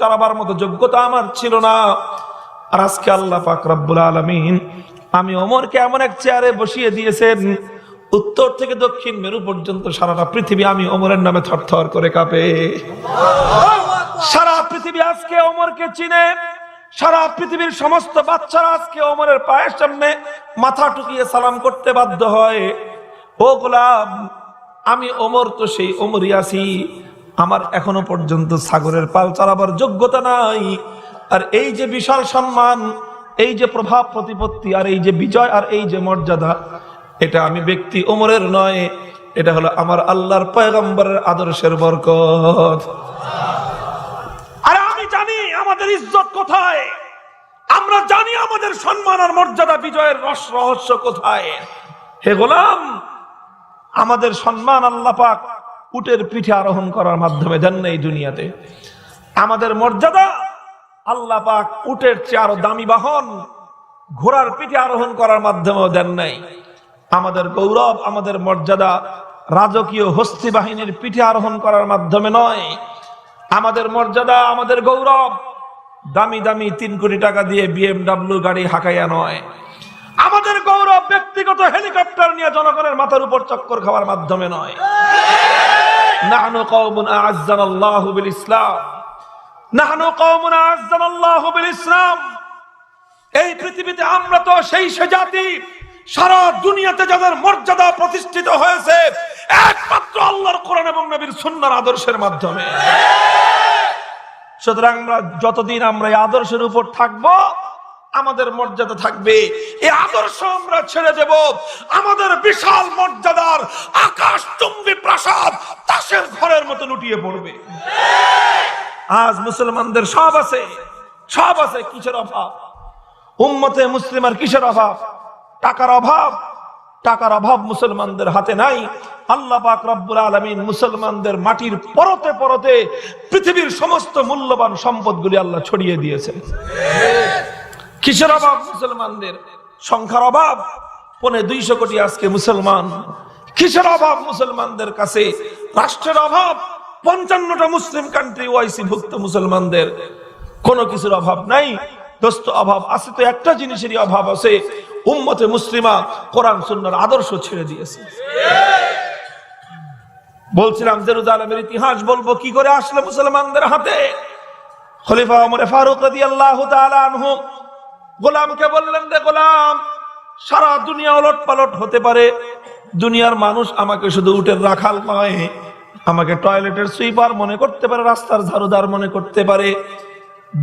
চালাবার মতো যোগ্যতা আমার ছিল না। আর আজকে আল্লাহ পাক রব্বুল আলামিন আমি ওমরকে এমন এক চেয়ারে বসিয়ে দিয়েছেন, উত্তর থেকে দক্ষিণ মেরু পর্যন্ত সারাটা পৃথিবী আমি ওমরের নামে থরথর করে কাঁপে। সারা পৃথিবী আজকে ওমরকে চিনে, সারা পৃথিবীর সমস্ত বাচ্চারা আজকে ওমরের পায়ের সামনে মাথা টুকিয়ে সালাম করতে বাধ্য হয়। ও গোলাম, আমি ওমর তো সেই ওমরই আছি, আমার এখনো পর্যন্ত ছাগলের পাল চালাবার যোগ্যতা নাই। আর এই যে বিশাল সম্মান, এই যে প্রভাব প্রতিপত্তি, আর এই যে বিজয়, আর এই যে মর্যাদা, এটা আমি ব্যক্তি ওমরের নয়, এটা হলো আমার আল্লাহর পয়গম্বরের আদর্শের বরকত। আর আমি জানি আমাদের ইজ্জত কোথায়, আমরা জানি আমাদের সম্মান আর মর্যাদা বিজয়ের রহস্য কোথায়। হে গোলাম, আমাদের সম্মান আল্লাহ পাক উটের পিঠে আরোহণ করার মাধ্যমে দেন নাই দুনিয়াতে। আমাদের মর্যাদা আল্লাহ পাক উটের চেয়ে আরো দামি বাহন ঘোড়ার পিঠে আরোহণ করার মাধ্যমেও দেন নাই। আমাদের গৌরব, আমাদের মর্যাদা রাজকীয় হস্তি বাহিনীর পিঠে আরোহণ করার মাধ্যমে নয়। আমাদের মর্যাদা, আমাদের গৌরব দামি দামি 3 কোটি টাকা দিয়ে BMW গাড়ি হাঁকাইয়া নয়। আমাদের গৌরব ব্যক্তিগত হেলিকপ্টার নিয়ে জনগণের মাথার উপর চক্কর খাওয়ার মাধ্যমে নয়। নাহনু কওমুন আ'আজ্জানাল্লাহু বিল ইসলাম, নাহনু কওমুন আ'আজ্জানাল্লাহু বিল ইসলাম। এই পৃথিবীতে আমরা তো সেই জাতি, সারা দুনিয়াতে যাদের মর্যাদা প্রতিষ্ঠিত হয়েছে একমাত্র আল্লাহর কোরআন এবং নবীর সুন্নাহর আদর্শের মাধ্যমে। সুতরাং যতদিন আমরা এই আদর্শের উপর থাকবো আমাদের মর্যাদা থাকবে। এই আদর্শ আমরা ছেড়ে দেব, আমাদের বিশাল মর্যাদার আকাশচুম্বী প্রাসাদ তাসের ঘরের মতো লুটিয়ে পড়বে। আজ মুসলমানদের সব আছে, সব আছে, কিসের অভাব? উম্মতে মুসলিমার কিসের অভাব? টাকার অভাব। টাকার অভাব মুসলমানদের হাতে নাই। আল্লাহ পাক রব্বুল আলামিন মুসলমানদের মাটির পরতে পরতে পৃথিবীর সমস্ত মূল্যবান সম্পদগুলি আল্লাহ ছড়িয়ে দিয়েছেন। কিসের অভাব মুসলমানদের? সংখ্যার অভাব। 250 কোটি আজকে মুসলমান। কিসের অভাব মুসলমানদের কাছে? রাষ্ট্রের অভাব। 55টা মুসলিম কান্ট্রি ওআইসি ভুক্ত মুসলমানদের কোনো কিছুর অভাব নাই। দোস্ত, অভাব আছে তো একটা জিনিসেরই অভাব আছে, উম্মতে মুসলিমা কোরআন সুন্নাহর আদর্শ ছেড়ে দিয়েছে। বলছিলাম জেরুজালেমের ইতিহাস বলবো কি করে আসলে মুসলমানদের হাতে। খলিফা ওমর ফারুক রাদিয়াল্লাহু তাআলা আনহু গোলামকে বললেন, যে গোলাম, সারা দুনিয়া ওলটপালট হতে পারে, দুনিয়ার মানুষ আমাকে শুধু উটের রাখাল নয়, আমাকে টয়লেটের সুইপার মনে করতে পারে, রাস্তার ঝাড়ুদার মনে করতে পারে।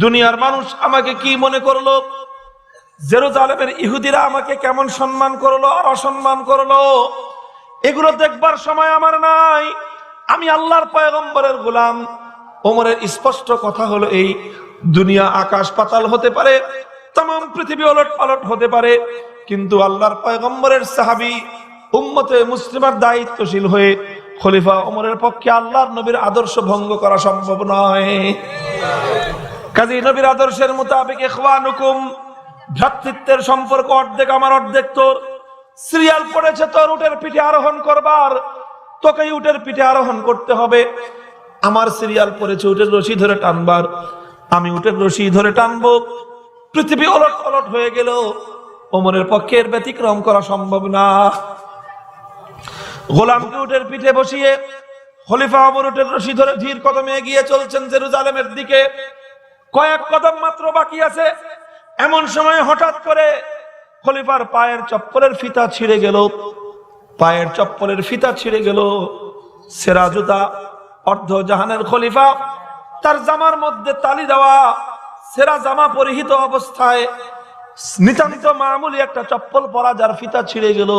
দুনিয়ার মানুষ আমাকে কি মনে করলো, জেরুজালেমের ইহুদিরা আমাকে কেমন সম্মান করলো আর অসম্মান করলো, এগুলো দেখবার সময় আমার নাই। আমি আল্লাহর পয়গম্বরের গোলাম। ওমরের স্পষ্ট কথা হলো এই, দুনিয়া আকাশ পাতাল হতে পারে, तमाम পৃথিবী ওলটপালট হতে পারে, কিন্তু আল্লাহর পয়গম্বরের সাহাবী উম্মতে মুসলিমার দায়িত্বশীল হয়ে খলিফা ওমরের পক্ষে আল্লাহর নবীর আদর্শ ভঙ্গ করা সম্ভব নয়। কাজী নবীর আদর্শের মোতাবেক ইখওয়ানুকুম, ভ্রাতৃত্বের সম্পর্ক অর্ধেক আমার অর্ধেক তোর। সিরিয়াল পড়েছে তোর উটের পিঠে আরোহণ করবার, তোকেই উটের পিঠে আরোহণ করতে হবে। আমার সিরিয়াল পড়েছে উটের রশি ধরে টানবার, আমি উটের রশি ধরে টানবো। পৃথিবী ওলট পালট হয়ে গেল, ওমরের পক্ষে এর ব্যতিক্রম করা সম্ভব না। গোলামকে উটের পিঠে বসিয়ে খলিফা ওমর উটের রশি ধরে ধীর কদমে এগিয়ে চলছেন জেরুজালেমের দিকে। কয়েক কদম মাত্র বাকি আছে, এমন সময় হঠাৎ করে খলিফার পায়ের চপ্পলের ফিতা ছিঁড়ে গেল। পায়ের চপ্পলের ফিতা ছিঁড়ে গেল। সেরা জুতা অর্ধ জাহানের খলিফা, তার জামার মধ্যে তালি দেওয়া সেরা জামা পরিহিত অবস্থায় নিতান্ত মামুলি একটা চপ্পল পরা, যার ফিতা ছিঁড়ে গেল।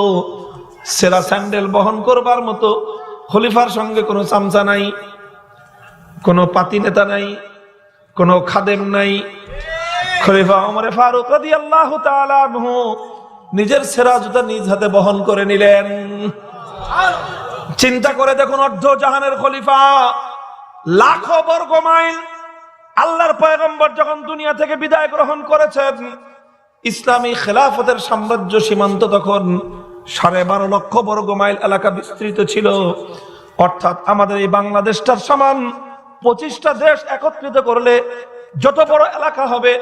সেরা স্যান্ডেল বহন করবার মতো খলিফার সঙ্গে কোনো চামচা নাই, কোনো পাতি নেতা নাই, কোনো খাদেম নাই। খলিফা ওমর ফারুক রাদিয়াল্লাহু তাআলা আনহু নিজের সেরা জুতা নিজ হাতে বহন করে নিলেন। চিন্তা করে দেখুন, অর্ধ জাহানের খলিফা, লাখো বর্গ মাইল আল্লাহর পয়গম্বর যখন দুনিয়া থেকে বিদায় গ্রহণ করেছেন, ইসলামী খেলাফতের সাম্রাজ্য সীমান্ত তখন 12.5 লক্ষ বর্গ মাইল এলাকা বিস্তৃত ছিল। অর্থাৎ আমাদের এই বাংলাদেশটার সমান 25টা দেশ একত্রিত করলে যত বড় এলাকা হবে,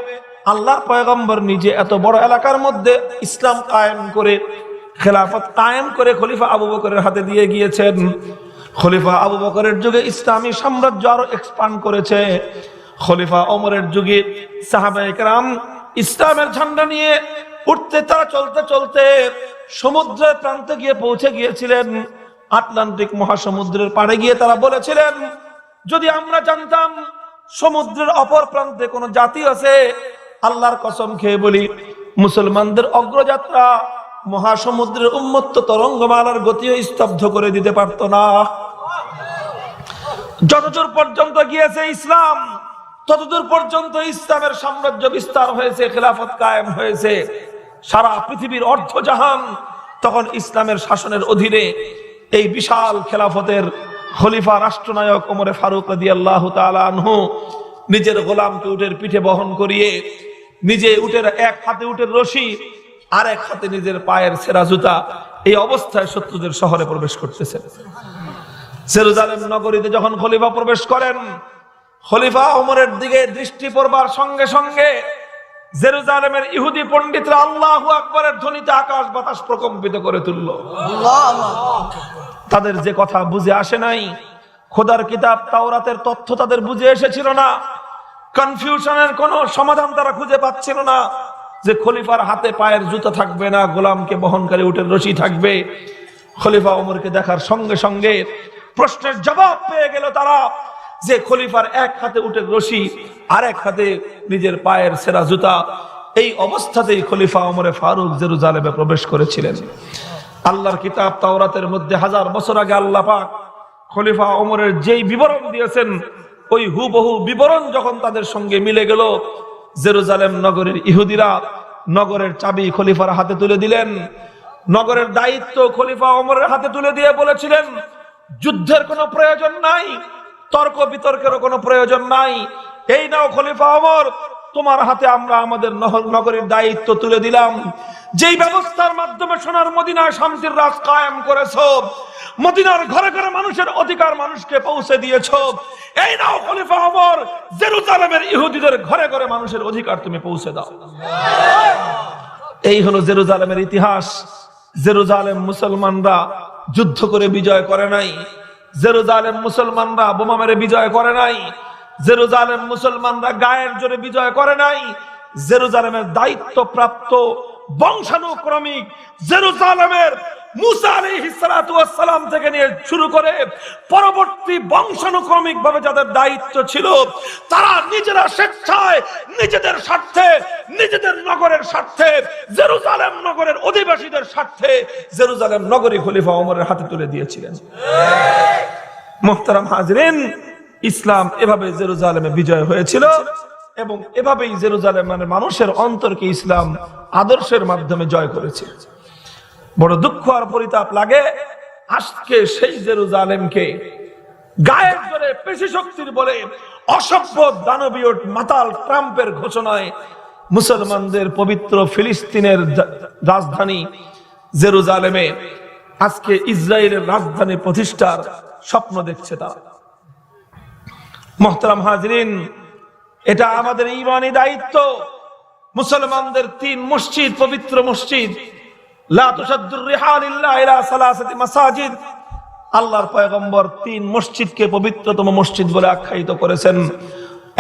আল্লাহর পয়গম্বর নিজে এত বড় এলাকার মধ্যে ইসলাম কায়েম করে, খেলাফত কায়েম করে খলিফা আবু বকরের হাতে দিয়ে গিয়েছেন। খলিফা আবু বকরের যুগে ইসলামী সাম্রাজ্য আরো এক্সপান্ড করেছে। খলিফা ওমরের যুগে সাহাবায়ে কেরাম ইসলামের ঝান্ডা নিয়ে উঠতে, তারা চলতে চলতে সমুদ্রের প্রান্তে গিয়ে পৌঁছে গিয়েছিলেন। আটলান্টিক মহাসমুদ্রের পাড়ে গিয়ে তারা বলেছিলেন, যদি আমরা জানতাম সমুদ্রের অপর প্রান্তে কোন জাতি আছে, আল্লাহর কসম খেয়ে বলি মুসলমানদের অগ্রযাত্রা মহাসমুদ্রের উন্মত্ত তরঙ্গমালার গতিও স্তব্ধ করে দিতে পারত না। যতদূর পর্যন্ত গিয়েছে ইসলাম, ততদূর পর্যন্ত ইসলামের সাম্রাজ্য বিস্তার হয়েছে, খেলাফত কায়েম হয়েছে। সারা পৃথিবীর অর্ধজাহান তখন ইসলামের শাসনের অধীনে। এই বিশাল খেলাফতের খলিফা রাষ্ট্রনায়ক ওমরে ফারুক রাদিয়াল্লাহু তাআলা আনহু নিজের গোলামকে উটের পিঠে বহন করিয়ে, নিজে উটের এক হাতে উটের রশি, আর এক হাতে নিজের পায়ের ছেঁড়া জুতা, এই অবস্থায় শত্রুদের শহরে প্রবেশ করতেছেন। জেরুজালেম নগরীতে যখন খলিফা প্রবেশ করেন, খলিফা ওমরের দিকে দৃষ্টি পড়বার সঙ্গে সঙ্গে জেরুজালেমের ইহুদি পণ্ডিতরা আল্লাহু আকবারের ধ্বনিতে আকাশ বাতাস প্রকম্পিত করে তুলল। তাদের যে কথা বুঝে আসে নাই, খোদার কিতাব তাওরাতের তথ্য তাদের বুঝে এসেছিল না, কনফিউশনের কোন সমাধান তারা খুঁজে পাচ্ছিল না, যে খলিফার হাতে পায়ের জুতা থাকবে না, গোলামকে বহনকারী উটের রশি থাকবে। খলিফা ওমরকে দেখার সঙ্গে সঙ্গে প্রশ্নের জবাব পেয়ে গেল তারা, যে খলিফার এক হাতে উটের রশি, আর এক হাতে নিজের পায়ের ছেঁড়া জুতা। এই অবস্থাতেই খলিফা ওমরে ফারুক জেরুজালেমে প্রবেশ করেছিলেন। আল্লাহর কিতাব তাওরাতের মধ্যে 1000 বছর আগে আল্লাহ পাক খলিফা ওমরের যেই বিবরণ দিয়েছেন, ওই হুবহু বিবরণ যখন তাদের সঙ্গে মিলে গেল, জেরুজালেম নগরীর ইহুদিরা নগরের চাবি খলিফার হাতে তুলে দিলেন। নগরের দায়িত্ব খলিফা ওমরের হাতে তুলে দিয়ে বলেছিলেন, যুদ্ধের কোনো প্রয়োজন নাই, তর্ক বিতর্কেরও কোনো প্রয়োজন নাই। এই নাও খলিফা ওমর, তোমার হাতে আমরা আমাদের নগরীর দায়িত্ব তুলে দিলাম। যেই ব্যবস্থার মাধ্যমে সোনার মদিনায় শান্তির রাজ কায়েম করেছো, মদিনার ঘরে ঘরে মানুষের অধিকার মানুষকে পৌঁছে দিয়েছো, এই নাও খলিফা ওমর, জেরুজালেমের ইহুদিদের ঘরে ঘরে মানুষের অধিকার তুমি পৌঁছে দাও। এই হলো জেরুজালেমের ইতিহাস। জেরুজালেম মুসলমানরা যুদ্ধ করে বিজয় করে নাই, জেরুজালেম মুসলমানরা বোমা মেরে বিজয় করে নাই, জেরুজালেম মুসলমানরা গায়ের জোরে বিজয় করে নাই। জেরুজালেমের দায়িত্ব প্রাপ্ত বংশানুক্রমিক জেরুজালেমের মুসা আলাইহিস সালাতু ওয়াস সালাম থেকে নিয়ে শুরু করে পরবর্তী বংশানুক্রমিক ভাবে যাদের দায়িত্ব ছিল, তারা নিজেরা স্বেচ্ছায় নিজেদের স্বার্থে, নিজেদের নগরের স্বার্থে, জেরুজালেম নগরের অধিবাসীদের স্বার্থে জেরুজালেম নগরী খলিফা ওমরের হাতে তুলে দিয়েছিলেন। মুহতারাম হাজরিন, ইসলাম এভাবে জেরুজালেমে বিজয় হয়েছিল, এবং এভাবেই জেরুজালেম মানে মানুষের অন্তরকে ইসলাম আদর্শের মাধ্যমে জয় করেছে। বড় দুঃখ আর পরিতাপ লাগে, আজকে সেই জেরুজালেমকে গায়ের জোরে পেশি শক্তির বলে অসভ্য দানবীয় মাতাল ট্রাম্পের ঘোষণায় মুসলমানদের পবিত্র ফিলিস্তিনের রাজধানী জেরুজালেমে আজকে ইসরায়েলের রাজধানী প্রতিষ্ঠার স্বপ্ন দেখছে তারা। মুহতারাম হাজরিন, এটা আমাদের ঈমানি দায়িত্ব। মুসলমানদের 3 মসজিদ, পবিত্র মসজিদ, লা তুসাদ্দুর রিহাল ইল্লা ইলা সালাসাতি মাসাজিদ, আল্লাহর পয়গম্বর 3 মসজিদকে পবিত্রতম মসজিদ বলে আখ্যায়িত করেছেন।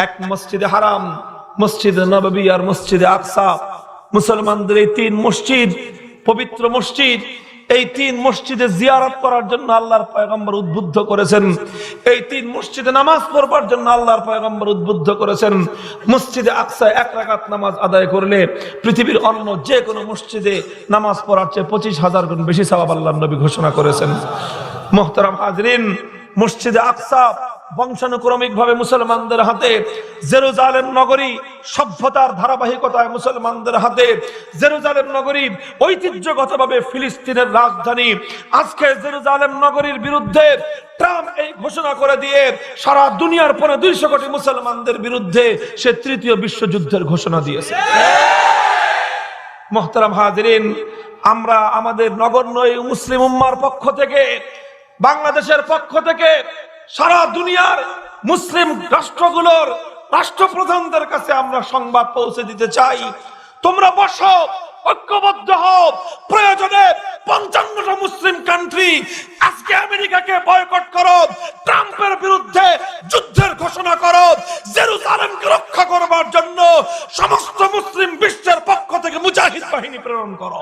এক মসজিদে হারাম, মসজিদে নববী আর মসজিদে আকসা। মুসলমানদের এই 3 মসজিদ পবিত্র মসজিদ। এই 3 মসজিদে জিয়ারত করার জন্য আল্লাহর পয়গম্বর উদ্বুদ্ধ করেছেন। এই 3 মসজিদে নামাজ পড়বার জন্য আল্লাহর পয়গম্বর উদ্বুদ্ধ করেছেন। মসজিদে আকসায় 1 রাকাত নামাজ আদায় করলে পৃথিবীর অন্য যে কোনো মসজিদে নামাজ পড়ার চেয়ে 25,000 গুণ বেশি সওয়াব আল্লাহর নবী ঘোষণা করেছেন। মুহতারাম হাজরিন, মসজিদে আকসা বংশানুক্রমিক ভাবে মুসলমানদের হাতে, জেরুজালেম নগরী সভ্যতার ধারাবাহিকতায় মুসলমানদের হাতে, জেরুজালেম নগরী ঐতিহ্যগতভাবে ফিলিস্তিনের রাজধানী। আজকে জেরুজালেম নগরীর বিরুদ্ধে ট্রাম্প এই ঘোষণা করে দিয়ে সারা দুনিয়ার 200 কোটি মুসলমানদের বিরুদ্ধে সে 3য় বিশ্বযুদ্ধের ঘোষণা দিয়েছে। মুহতারাম হাজরিন, আমরা আমাদের নগণ্য মুসলিম উম্মার পক্ষ থেকে বাংলাদেশের পক্ষ থেকে সারা দুনিয়ার মুসলিম রাষ্ট্রগুলোর রাষ্ট্রপ্রধানদের কাছে আমরা সংবাদ পৌঁছে দিতে চাই, তোমরা বসো, ঐক্যবদ্ধ হও, প্রয়োজনে 55টা মুসলিম কান্ট্রি আজকে আমেরিকাকে বয়কট করো, ট্রাম্পের বিরুদ্ধে যুদ্ধের ঘোষণা করো, জেরুজালেমকে রক্ষা করবার জন্য সমস্ত মুসলিম বিশ্বের পক্ষ থেকে মুজাহিদ বাহিনী প্রেরণ করো।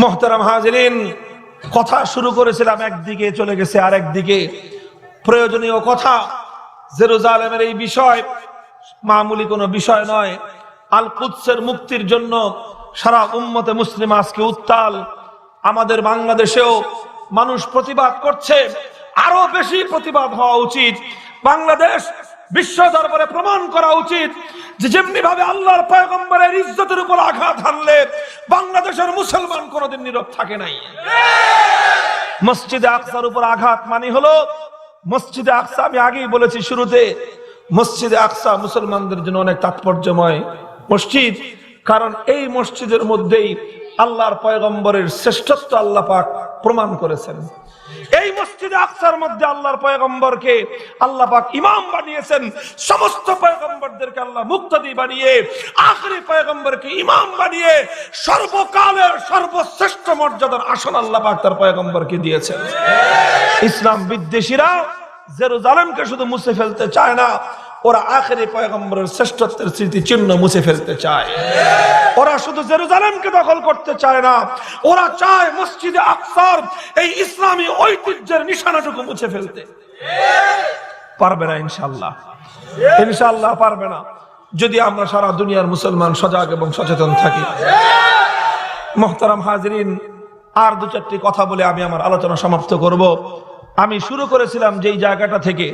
মোহতারাম হাজিরিন, কথা শুরু করেছিলাম একদিকে, চলে গেছে আরেক দিকে। প্রয়োজনীয় কথা, জেরুজালেমের এই বিষয় মামুলি কোনো বিষয় নয়। আল কুদসের মুক্তির জন্য সারা উম্মতে মুসলিম আজকে উত্তাল। আমাদের বাংলাদেশেও মানুষ প্রতিবাদ করছে, আরো বেশি প্রতিবাদ হওয়া উচিত। বাংলাদেশ বিশ্ব দরবারে প্রমাণ করা উচিত যে যেমনি ভাবে আল্লাহর পয়গম্বরের ইজ্জতের উপর আঘাত হানলে বাংলাদেশের মুসলমান কোনোদিন নীরব থাকে নাই। মসজিদে আকসার উপর আঘাত মানে হলো মসজিদে আকসা, আমি আগেই বলেছি শুরুতে, মসজিদে আকসা মুসলমানদের জন্য অনেক তাৎপর্যময় মসজিদ, কারণ এই মসজিদের মধ্যেই আল্লাহর পয়গম্বরের শ্রেষ্ঠত্ব আল্লাহ পাক প্রমাণ করেছেন। এই মসজিদে আকসার মধ্যে আল্লাহর পয়গম্বরকে আল্লাহ পাক ইমাম বানিয়েছেন। সমস্ত পয়গম্বরদেরকে আল্লাহ মুক্তাদি বানিয়ে আখেরি পয়গম্বরকে ইমাম বানিয়ে সর্বকালের সর্বশ্রেষ্ঠ মর্যাদার আসন আল্লাহ পাক তার পয়গম্বরকে দিয়েছেন। ইসলাম বিদ্বেষীরা জেরুজালেমকে শুধু মুছে ফেলতে চায় না, ওরা আখেরি পয়গম্বরের শ্রেষ্ঠত্বের স্মৃতি চিহ্ন মুছে ফেলতে চায়। ওরা শুধু জেরুজালেমকে দখল করতে চায় না, ওরা চায় মসজিদে আকসার এই ইসলামী ঐতিহ্যের নিশানাটুকু মুছে ফেলতে। পারবে না ইনশাআল্লাহ, ইনশাআল্লাহ পারবে না, যদি আমরা সারা দুনিয়ার মুসলমান সজাগ এবং সচেতন থাকি। মুহতারাম হাজিরিন, আর দু চারটি কথা বলে আমি আমার আলোচনা সমাপ্ত করব। আমি শুরু করেছিলাম যেই জায়গাটা থেকে,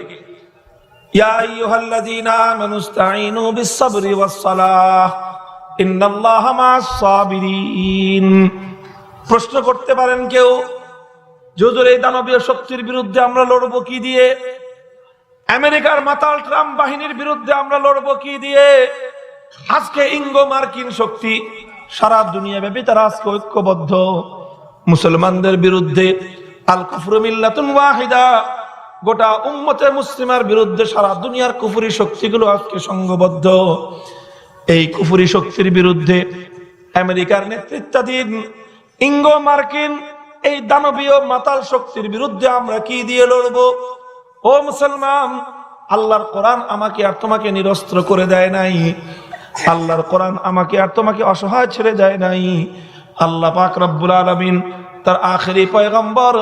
ইয়া আইয়ুহাল্লাযীনা আমানু ইসতাঈনু বিস-সাবরি ওয়াস-সালাহ ইন্নাল্লাহা মা'আস-সাবিরিন। প্রশ্ন করতে পারেন কেউ, হুজুর এই দানবীয় শক্তির বিরুদ্ধে আমরা লড়বো কি দিয়ে? আমেরিকার মাতাল ট্রাম্প বাহিনীর বিরুদ্ধে আমরা লড়বো কি দিয়ে? আজকে ইঙ্গো মার্কিন শক্তি সারা দুনিয়া ব্যাপী তারা আজকে ঐক্যবদ্ধ মুসলমানদের বিরুদ্ধে। আল কুফরু মিল্লাতুন ওয়াহিদা, গোটা উম্মতে মুসলিমার বিরুদ্ধে সারা দুনিয়ার কুফরি শক্তিগুলো আজকে সংঘবদ্ধ। এই কুফরি শক্তির বিরুদ্ধে আমেরিকার নেতৃত্বাধীন ইঙ্গো মার্কিন এই দানবীয় মাতাল শক্তির বিরুদ্ধে আমরা কি দিয়ে লড়বো? ও মুসলমান, আল্লাহর কোরআন আমাকে আর তোমাকে নিরস্ত্র করে দেয় নাই। আল্লাহর কোরআন আমাকে আর তোমাকে অসহায় ছেড়ে দেয় নাই। আল্লাহ পাক রব্বুল আলামিন তার আখেরি পয়গম্বর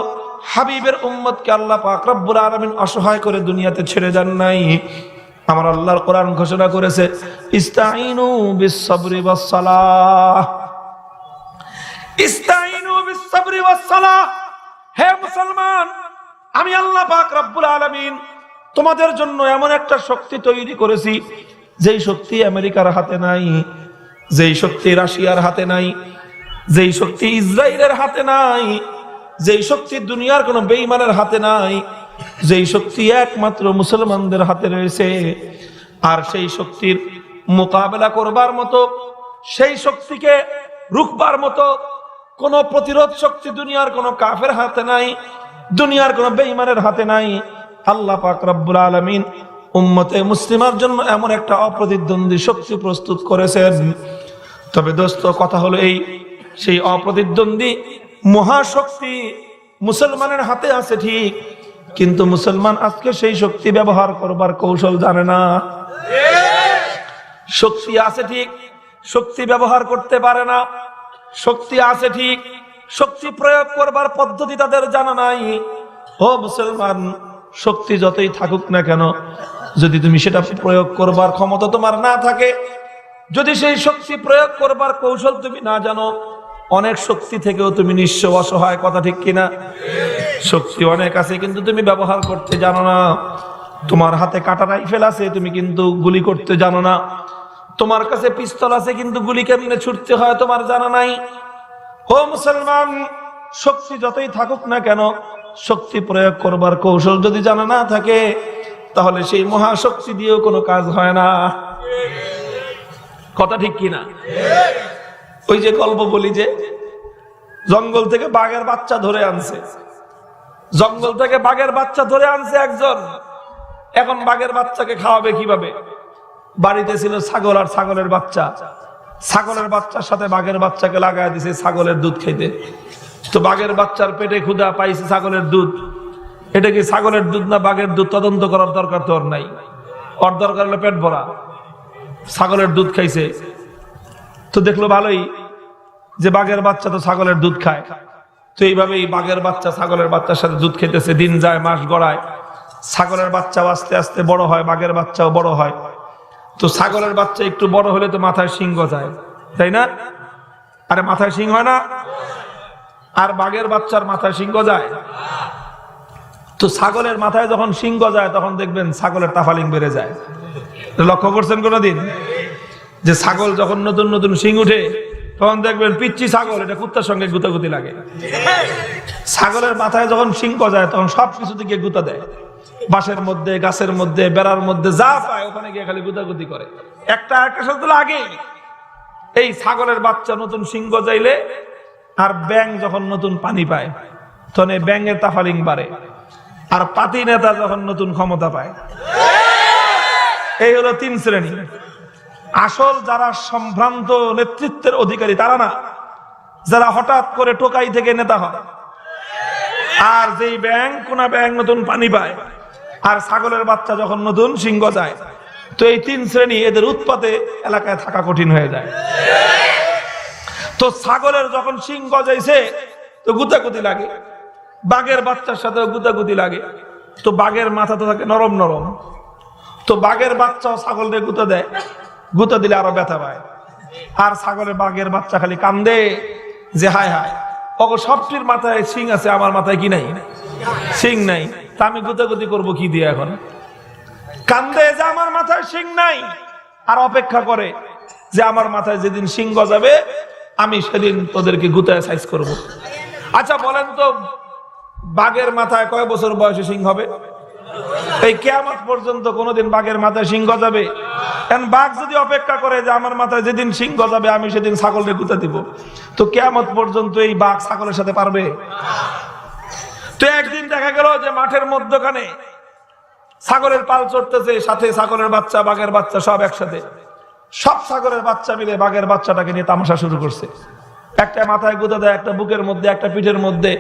হাবিবের উম্মতকে আল্লাহ পাক রব্বুল আলামিন অসহায় করে দুনিয়াতে ছেড়ে যান নাই। আমার আল্লাহর কোরআন ঘোষণা করেছে, ইস্তাঈনু বিস-সাবরি ওয়াস-সালাহ, ইস্তাঈনু বিস-সাবরি ওয়াস-সালাহ। হে মুসলমান, আমি আল্লাহ পাক রব্বুল আলামিন তোমাদের জন্য এমন একটা শক্তি তৈরি করেছি যেই শক্তি আমেরিকার হাতে নাই, যেই শক্তি রাশিয়ার হাতে নাই, যেই শক্তি ইসরায়েলের হাতে নাই, যেই শক্তি দুনিয়ার কোন বেঈমানের হাতে নাই, যেই শক্তি একমাত্র মুসলমানদের হাতে রয়েছে। আর সেই শক্তির মোকাবেলা করবার মতো, সেই শক্তিকে রুখবার মতো কোন প্রতিরোধ শক্তি দুনিয়ার কোন কাফের হাতে নাই, দুনিয়ার কোন বেঈমানের হাতে নাই। আল্লাহ পাক রব্বুল আলামিন উম্মতে মুসলিমার জন্য এমন একটা অপ্রতিদ্বন্দ্বী শক্তি প্রস্তুত করেছেন। তবে দোস্ত, কথা হলো এই, সেই অপ্রতিদ্বন্দ্বী মহাশক্তি মুসলমানের হাতে আছে ঠিক, কিন্তু মুসলমান আজকে সেই শক্তি ব্যবহার করবার কৌশল জানে না। শক্তি আছে ঠিক, শক্তি ব্যবহার করতে পারে না। শক্তি আছে ঠিক, শক্তি প্রয়োগ করবার পদ্ধতি তাদের জানা নাই। ও মুসলমান, শক্তি যতই থাকুক না কেন, যদি তুমি সেটা প্রয়োগ করবার ক্ষমতা তোমার না থাকে, যদি সেই শক্তি প্রয়োগ করবার কৌশল তুমি না জানো, অনেক শক্তি থেকেও তুমি নিঃস্ব অসহায়, কথা ঠিক কিনা? শক্তি অনেক আছে কিন্তু তুমি ব্যবহার করতে জানো না। তোমার হাতে কাঁটা রাইফেল আছে, তুমি কিন্তু গুলি করতে জানো না। তোমার কাছে পিস্তল আছে কিন্তু গুলি কেমনে ছুটতে হয় তোমার জানা নাই। ও মুসলমান, শক্তি যতই থাকুক না কেন, শক্তি প্রয়োগ করবার কৌশল যদি জানা না থাকে, তাহলে সেই মহাশক্তি দিয়েও কোনো কাজ হয় না। কথা ঠিক কিনা? ওই যে গল্প বলি যে জঙ্গল থেকে বাঘের বাচ্চা ধরে আনছে, জঙ্গল থেকে বাঘের বাচ্চা ধরে আনছে একজন। এখন বাঘের বাচ্চাকে খাওয়াবে কিভাবে? বাড়িতে ছিল ছাগল আর ছাগলের বাচ্চা, ছাগলের বাচ্চার সাথে বাঘের বাচ্চাকে লাগায় দিছে ছাগলের দুধ খেতে। তো বাঘের বাচ্চার পেটে ক্ষুধা পাইছে ছাগলের দুধ, এটা কি ছাগলের দুধ না বাঘের দুধ তদন্ত করার দরকার তো ওর নাই, ওর দরকার হলো পেট ভরা। ছাগলের দুধ খাইছে, তো দেখলো ভালোই যে বাঘের বাচ্চা তো ছাগলের দুধ খায়। তো এইভাবেই বাঘের বাচ্চা ছাগলের বাচ্চার সাথে দুধ খেতেছে, দিন যায় মাস গড়ায়, ছাগলের বাচ্চাও আস্তে আস্তে বড় হয়, বাঘের বাচ্চাও বড় হয়। তো ছাগলের বাচ্চা একটু বড় হলে তো মাথায় শিং গজায়, তাই না? আরে মাথায় শিং হয় না? আর বাঘের বাচ্চার মাথায় শিং গজায়? তো ছাগলের মাথায় যখন শিং গজায় তখন দেখবেন ছাগলের তাফালিং বেড়ে যায়। লক্ষ্য করছেন কোনদিন যে ছাগল যখন নতুন নতুন শিং উঠে তখন দেখবেন পিচ্ছি ছাগল এটা কুত্তার সঙ্গে গুতাগুতি লাগে। ছাগলের মাথায় যখন শিং গজায় তখন সবকিছু থেকে গুতা দেয়, বাঁশের মধ্যে, গাছের মধ্যে, বেড়ার মধ্যে যা পায় ওখানে গিয়ে খালি গুতাগুতি করে, একটা একটা সাথে লাগে। এই ছাগলের বাচ্চা নতুন শিং গজাইলে আর ব্যাং যখন নতুন পানি পায় তখন এই ব্যাঙের তাফালিং বাড়ে, আর পাতি নেতা যখন নতুন ক্ষমতা পায়। এই হলো তিন শ্রেণী। আসল যারা সম্ভ্রান্ত নেতৃত্বের অধিকারী তারা না, যারা হঠাৎ করে টোকাই থেকে নেতা হয়। আর যেই ব্যাং কোনা ব্যাং নতুন পানি পায় আর ছাগলের বাচ্চা যখন নতুন শিং গজায়, তো এই তিন শ্রেণী এদের উৎপাতে এলাকায় থাকা কঠিন হয়ে যায়। তো ছাগলের যখন শিং গজাইছে তো গুতাগুতি লাগে, বাঘের বাচ্চার সাথে গুতাগুতি লাগে। তো বাঘের মাথা তো থাকে নরম নরম, তো বাঘের বাচ্চাও ছাগলের গুতা দেয়, গুতা দিলে আরো ব্যথা পায়। আর ছাগলের বাঘের বাচ্চা খালি কান্দে যে হায় হায়, ওগো সবটির মাথায় শিং আছে, আমার মাথায় কি নাই? শিং নাই, তা আমি গুতাগুতি করবো কি দিয়ে? এখন কান্দে যে আমার মাথায় শিং নাই, আর অপেক্ষা করে যে আমার মাথায় যেদিন শিং গজাবে আমি সেদিন তোদেরকে গুতায় সাইজ করব। আচ্ছা বলেন তো, বাঘের মাথায় কয় বছর বয়সে শিং হবে? এই কিয়ামত পর্যন্ত কোনোদিন বাঘের মাথায় শিং গজাবে? কারণ বাঘ যদি অপেক্ষা করে যে আমার মাথায় যেদিন শিং গজাবে আমি সেদিন ছাগলকে গুতা দিব, তো কিয়ামত পর্যন্ত এই বাঘ ছাগলের সাথে পারবে? তো একদিন দেখা গেল যে মাঠের মধ্যখানে ছাগলের পাল চড়তেছে, সাথে ছাগলের বাচ্চা, বাঘের বাচ্চা সব একসাথে। সব ছাগলের বাচ্চা মিলে বাঘের বাচ্চাটাকে নিয়ে তামাশা শুরু করছে। একটা মাথায় গুঁতা দেয়, একটা বুকের মধ্যে, একটা পিঠের মধ্যে।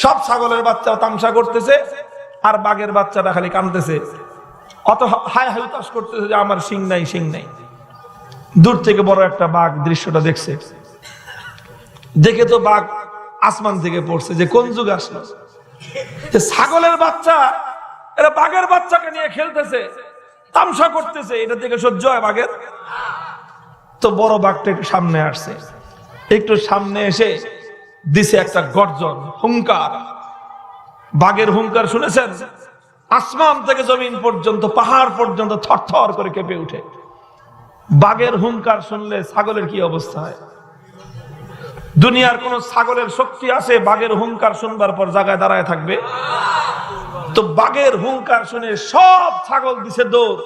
সব ছাগলের বাচ্চা তামাশা করতেছে আর বাঘের বাচ্চাটা খালি কাঁদতেছে, অত হায় হায় উতাস করতেছে যে আমার শিং নাই, শিং নাই। দূর থেকে বড় একটা বাঘ দৃশ্যটা দেখছে, দেখে তো বাঘ আসমান থেকে পড়ছে যে কোন যুগ আসলো, যে ছাগলের বাচ্চা এরা বাঘের বাচ্চাকে নিয়ে খেলতেছে, তামসা করতেছে, এটা থেকে সহ্য হয় বাঘের? তো বড় বাঘটা একটু সামনে আসছে, একটু সামনে এসে দিছে একটা গর্জন, হুঙ্কার। বাঘের হুঙ্কার শুনেছেন? আসমান থেকে জমিন পর্যন্ত, পাহাড় পর্যন্ত থরথর করে কেঁপে উঠে। বাঘের হুঙ্কার শুনলে ছাগলের কি অবস্থা হয়? দুনিয়ার কোন ছাগলের শক্তি আছে বাঘের হুঙ্কার শুনবার পর জায়গায় দাঁড়ায় থাকবে? তো বাঘের হুঙ্কার শুনে সব ছাগল দিছে দৌড়,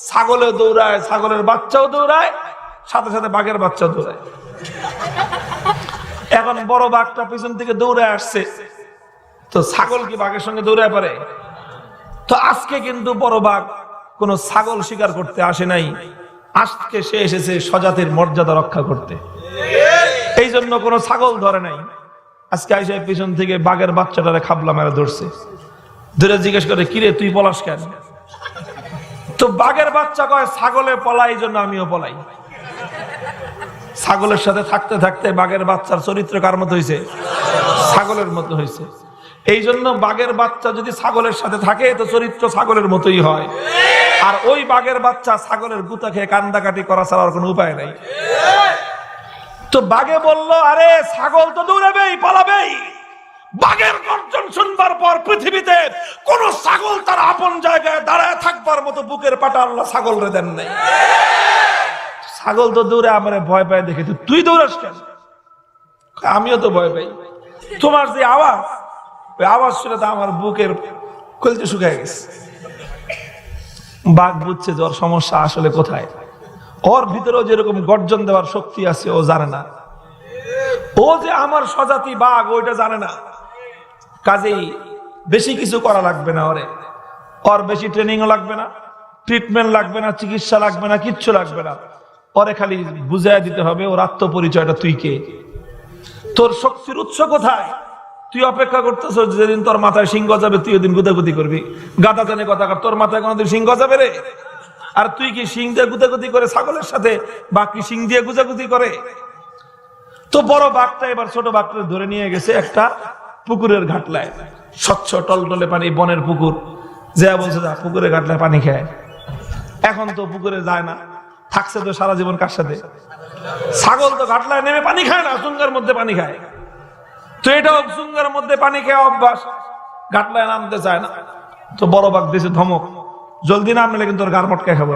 ছাগলেও দৌড়ায়, ছাগলের বাচ্চাও দৌড়ায়, সাথে সাথে বাঘের বাচ্চাও দৌড়ায়। এখন বড় বাঘটা পিছন থেকে দৌড়ে আসছে, তো ছাগল কি বাঘের সঙ্গে দৌড়ায় পারে? তো আজকে কিন্তু বড় বাঘ কোন ছাগল শিকার করতে আসে নাই, আজকে সে এসেছে স্বজাতির মর্যাদা রক্ষা করতে। এই জন্য কোন ছাগল ধরে নাই, আজকে আইসা পিছন থেকে বাঘের বাচ্চাটারে খাবলা মেরে ধরছে, ধরে জিজ্ঞেস করে কিরে তুই পলাস কেন? তো বাঘের বাচ্চা কয় ছাগলে পলাই, এই জন্য আমিও পলাই। ছাগলের সাথে থাকতে থাকতে বাঘের বাচ্চার চরিত্র কার মতো হয়েছে? ছাগলের মতো হয়েছে। এই জন্য বাঘের বাচ্চা যদি ছাগলের সাথে থাকে তো চরিত্র ছাগলের মতোই হয়। আর ওই বাঘের বাচ্চা ছাগলের গুতা খেয়ে কান্দাকাটি করা ছাড়া আর কোনো উপায় নাই। তো বাঘে বলল, আরে ছাগল তো দৌড়াবেই, পালাবেই। বাঘের গর্জন শুনবার পর পৃথিবীতে কোন ছাগল তার আপন জায়গায় দাঁড়ায় থাকবার মতো বুকের পাটা আল্লাহ ছাগল রে দেন নাই। ছাগল তো দৌড়ে আমার ভয় পায় দেখে তুই দৌড়াস কেন? আমিও তো ভয় পাই। তোমার যে আওয়াজ, ওই আওয়াজ শুনে তো আমার বুকের কলতে শুকায় গেছে। বাঘ বুঝছে যে ওর সমস্যা আসলে কোথায়। ওর ভিতরেও যেরকম গর্জন দেওয়ার শক্তি আছে ও জানে না, ও যে আমার স্বজাতি বাঘ ওইটা জানে না। কাজেই বেশি কিছু করা লাগবে না, ওর বেশি ট্রেনিংও লাগবে না, ট্রিটমেন্ট লাগবে না, চিকিৎসা লাগবে না, কিচ্ছু লাগবে না। ওরে খালি বুঝাই দিতে হবে ওর আত্মপরিচয়টা, তুই কে, তোর শক্তির উৎস কোথায়। তুই অপেক্ষা করতেছ যেদিন তোর মাথায় সিং গজাবে তুই ওদিন গুদাগুদি করবি। গাদা জানে কথা, তোর মাথায় কোনোদিন সিং গজাবে রে? আর তুই কি সিং দিয়ে গুদাগুদি করে ছাগলের সাথে, বাকি সিং দিয়ে গুজাগুদি করে? তো বড় বাঘটা এবার ছোট বাঘটা ধরে নিয়ে গেছে একটা পুকুরের ঘাটলায়, স্বচ্ছ টলটলে পানি, বনের পুকুর। যা বলছে যা পুকুরের ঘাটলায় পানি খায়। এখন তো পুকুরে যায় না, থাকছে তো সারা জীবন কার সাথে? ছাগল তো ঘাটলায় নেমে পানি খায় না, চুঙ্গার মধ্যে পানি খায়। তো এটাও চুঙ্গার মধ্যে পানি খাওয়া অভ্যাস, ঘাটলায় নামতে চায় না। তো বড় বাঘ দিয়েছে ধমক, জলদি নামলে কিন্তু ওর গার মটকায় খাবো।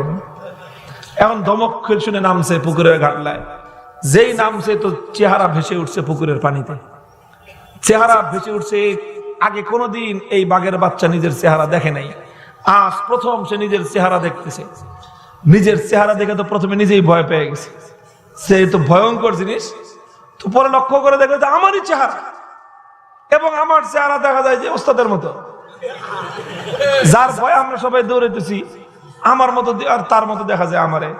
এখন ধমক শুনে নামছে পুকুরের ঘাটলায়। যেই নামছে তো চেহারা ভেসে উঠছে পুকুরের পানিতে, চেহারা ভেসে উঠছে। আগে কোনোদিন এই বাঘের বাচ্চা নিজের চেহারা দেখে নাই, আজ প্রথম সে নিজের চেহারা দেখতেছে। নিজের চেহারা দেখে তো প্রথমে নিজেই ভয় পেয়ে গেছে, সে তো ভয়ঙ্কর জিনিস। তো পরে লক্ষ্য করে দেখে যে আমারই চেহারা, এবং আমার চেহারা দেখা যায় যে ওস্তাদের মতো, যার ভয় আমরা সবাই দৌড়াইতেছি আমার মতো, আর তার মতো দেখা যায় আমারে।